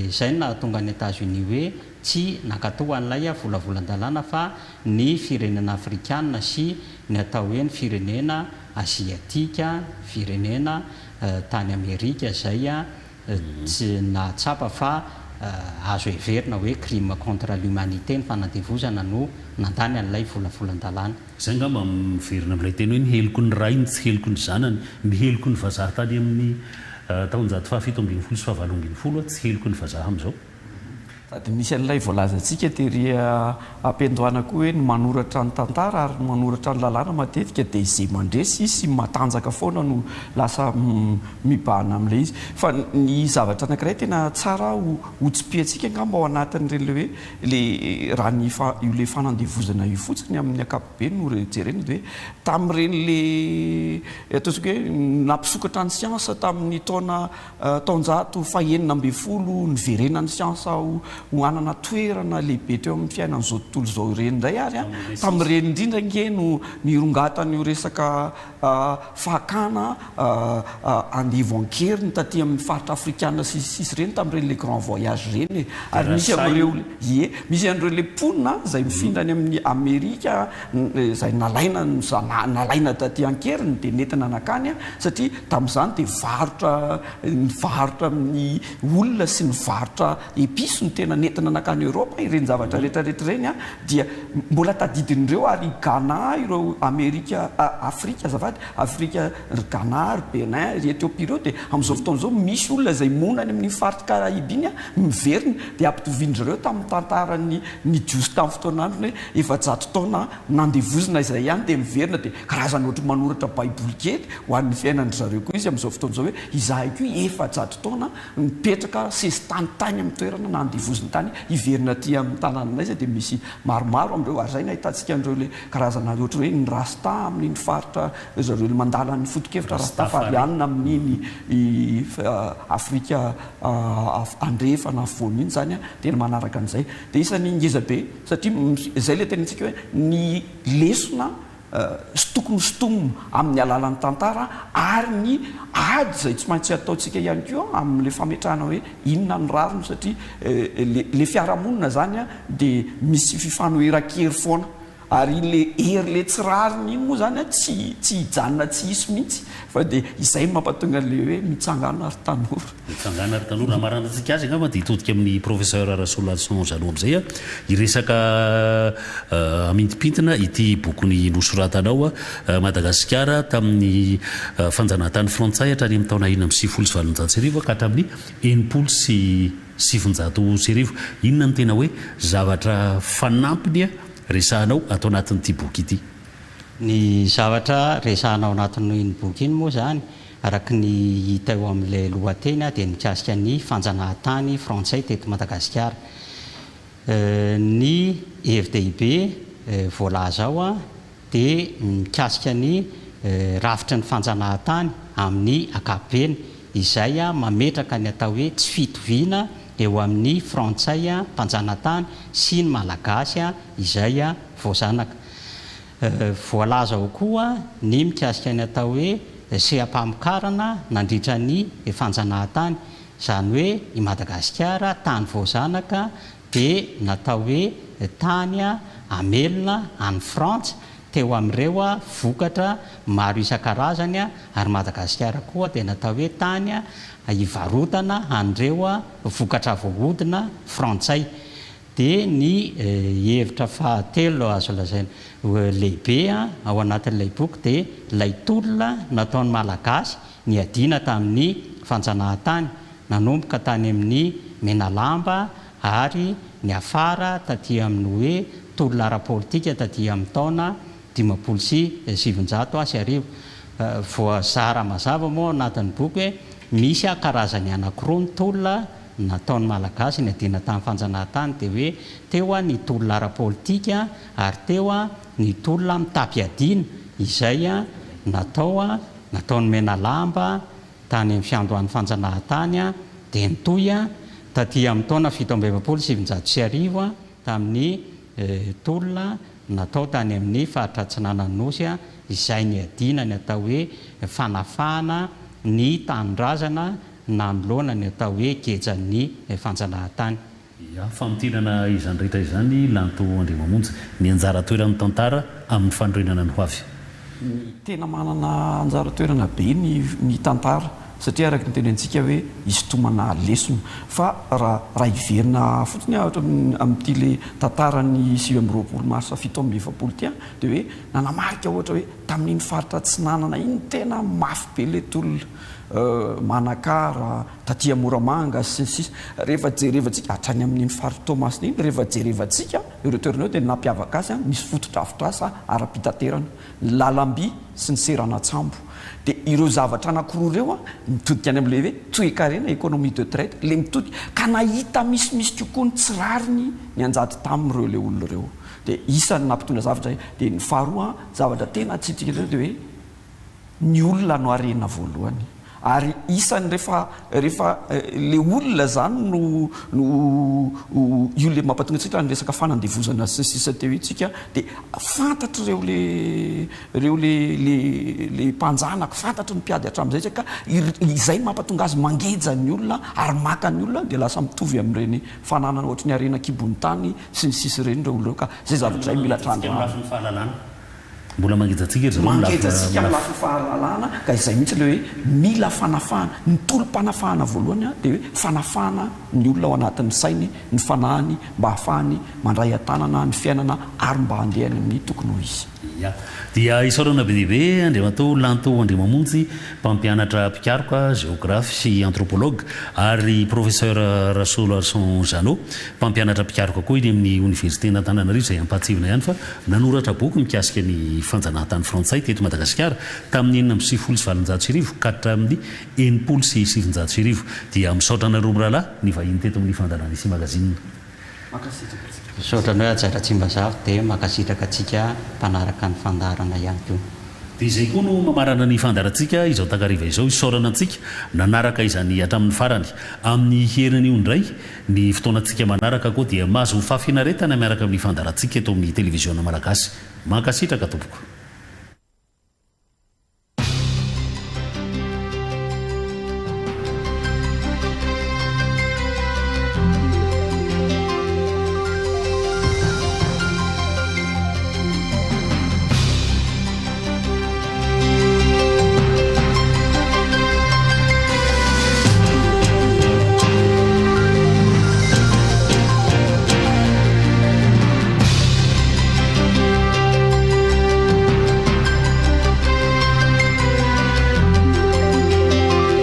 izay nahatonga ny États-Unis hoe tsy nakatoa an'ilay volavolan-dalàna fa ny firenena afrikanina sy ny atao hoe ny firenena aziatika firenena tany Amerika izay tsy nahatsapa fa azo heverina hoe crime contre l'humanité ny fanandevozana no nandany an'ilay volavolan-dalàna zay ngamba miverina amin'ilay teny hoe niheloko ny rainy tsy heloko ny zanany niheloko ny vazaha tany amin'ny taonjato 17 sy 18 tsy heloko ny vazaha amin'izao sady misy an'ilay voalazantsika tery ampiandohana koa hoe ny manoratra ny tantara ary manoratra ny lalàna matetika dia izay mandresy sy matanjaka foana no lasa mibahana amin'ilay izy fa ny zavatra anankiray tena tsara hotsipiantsika ngamba ao anatin'ireny le hoe le raha ny io fanandevozana io fotsiny amin'ny ankapobeny no jerena dia hoe tamin'ireny le ataontsika hoe nampisokatra ny siansa tamin'ny taonjato 19 niverena ny siansa ho anana toerana lehibe teo amin'ny fiainan'izao tontolo izao ireny indray ary tamin'ireny indrindra nge no nirongatan'io resaka fakana andevo ankeriny taty amin'ny faritra afrikana sisy reny tamin'ireny le grand voyage reny ary misy amin'ireo misy an'ireo le ponina izay mifindrany amin'ny Amerika izay nalaina taty ankeriny dia nentina anakany satria tamin'izany dia varotra amin'ny olona sy ny varotra episo ny tena nentina anakany Europa ireny zavatra rehetrarehetra ireny dia mbola tadidin'ireo ary Ghana ireo Amerika Afrika azafady Afrika Ghana ry Benin ry Ethiopie ireo dia amin'izao fotoana izao misy olona izay monany amin'ny faritra Karahiby iny miverina dia ampitovian'ireo tamin'ny tantarany ny jiosy tamin'ny fotoana androny hoe efa-jato taona nandevozina izay ihany dia miverina dia karazany ohatry manoratra baiboly kely ho an'ny fiainan'ny zareo koa izy amin'izao fotoana izao hoe izahay koa efa-jato taona mipetraka sesitany tany amin'ny toerana nandevoziny tany hiverina aty amin'ny tanànanay izay dia misy maromaro amin'ireo ary zay nahitantsika an'ireo le karazana ohatra hoe ny rasta amin'ny faritra zareo mandala ny fotokevitra rastafarianina amin'iny Afrika andrefana voany iny zany tena manaraka an'izay dia isan'ny ngeza be satria izay le tenantsika hoe ny lesona tokony sotomina amin'ny alalan'ny tantara ary ny ady zay tsy maintsy ataontsika ihany ko amin'le fametrahana hoe inona ny rariny satria le fiarahamonina zany a dia misy fifanoheran-kery foana ary le hery le tsy rariny iny moa zany a tsy hijanona tsy hisy mihitsy fa dia izay mampatonga le hoe mitsangana ary tanora mitsangana ary tanora amaranantsika azy angamba dia hitodika amin'ny professeur Rassoulson Jano amin'izay a hiresaka amintipintina ity bokony nosoratanao a Madagasikara tamin'ny fanjanahantany frantsay hatrany amin'ny taona 1970 ka hatramin'ny 1970 inona ny tena hoe zavatra fanampiny resahanao atao anatin'ity boky ity. Ny zavatra resahanao anatin'iny boky iny moa zany araka ny hita eo amin'ilay lohateny dia mikasika ny fanjanahantany frantsay teto Madagasikara. Ny FDIB voalaza ao dia mikasika ny rafitry ny fanjanahantany amin'ny akapobeny izay mametraka ny atao hoe tsy fitoviana eo amin'ny frantsay mpanjanahantany sy ny malagasy izay voazanaka. Voalaza ao koa ny mikasika ny atao hoe sehampamokarana nandritra ny fanjanahantany, zany hoe i Madagasikara tany voazanaka dia natao hoe tany amelona any Frantsa teo amin'ireo vokatra maro isan-karazany ary Madagasikara koa dia natao hoe tany hivarotana an'ireo vokatra voahodina frantsay. Dia ny hevitra fahatelo azo lazaina lehibe ao anatin'ilay boky dia ilay tolona nataon'ny malagasy ny adina tamin'ny fanjanahantany nanomboka tany amin'ny Menalamba ary ny afara taty amin'ny hoe tolona ara-politika taty amin'ny taona 570 voazara mazava moa anatin'ny boky hoe misy karazany anankiroa ny tolona nataon'ny malagasy ny adina tamin'ny fanjanahantany dia hoe teo ny tolona ara-politika ary teo ny tolona mitapy adina izay nataon'ny Menalamba tany amin'ny fiandohan'ny fanjanahantany dia nitoy taty amin'ny taona 1770 tamin'ny tolona natao tany amin'ny faritra Atsinanan'ny Nosy izay ny adina ny atao hoe fanafahana ny tanindrazana na nolona ny atao hoe kejan'ny fanjanahantany. Famotinana izany rehetra izany Lanto Andriamamonjy ny anjara toeran'ny tantara amin'ny fandroenana ny hoavy. Tena manana anjara toerana be ny tantara satria araka ny tenentsika hoe isotomana lesona fa raha hiverina fotsiny amin'ity le tantarany 20 Marsa 1770 ty dia hoe nanamarika ohatra hoe tamin'iny faritra Atsinanana iny tena mafy be le tolona Manakara taty Moramanga sy rehefa jerevantsika hatrany amin'iny faritra Tomasina iny rehefa jerevantsika ireo toerana eo dia nampiavaka azy misy fotodrafitrasa ara-pitaterana lalamby sy ny seranatsambo dia ireo zavatra anankiroa ireo mitodika any amin'ilay hoe toe-karena économie de traite le mitodika ka nahita misimisy kokoa ny tsirariny ny anjady tamin'ireo le olona ireo dia isan'ny nampitondra zavatra dia ny faharoa zavatra tena tsitsika dia hoe ny olona no arena voalohany ary isan'ny rehefa le olona zany no io le mampatonga antsika ny resaka fanandevozana sisa teo itsika dia fantatry reo le mpanjanaka fantatry ny mpiady hatramin'izay ka izay mampatonga azy mangeja ny olona ary maka ny olona dia lasa mitovy amin'ireny fananana ohatra ny arena kibony tany sy ny sisy ireny ireo olona ka zay zavatra zay mila trandro mbola mangejatsika mangejatsika amin'ny lafiny fahalalana ka izay mihitsy le hoe mila fanafahana ny tolom-panafahana voalohany dia hoe fanafahana ny olona ao anatin'ny sainy ny fanahany mba hahafahany mandray an-tanana ny fiainana ary mba handehany amin'ny tokony ho izy. Dia isaorana be dibe Andriamatoa Lanto Andriamamonjy mpampianatra mpikaroka géographe sy anthropologue ary professeur Rassoulson Jano mpampianatra mpikaroka koa iny amin'ny université n'Antananarivo izay ampatsivina ihany fa nanoratra boky mikasika ny fanjanahantany frantsay teto Madagasikara tamin'ny 1970 ka hatramin'ny 1970 dia misaotra anareo mirahalahy ny vahiny teto amin'ny fandarana isi magazine. Misaotra anao Ajaratsimbazaha dia makasitraka antsika mpanaraka ny fandarana ihany koa. Dia izay koa no mamarana ny fandarantsika izao takariva izao isaorana antsika nanaraka izany hatramin'ny farany amin'ny herin'io indray ny fotoanantsika manaraka koa dia mahazo fahafinaretana miaraka amin'ny fandarantsika eto amin'ny televiziona malagasy. Mankasitraka tompoko.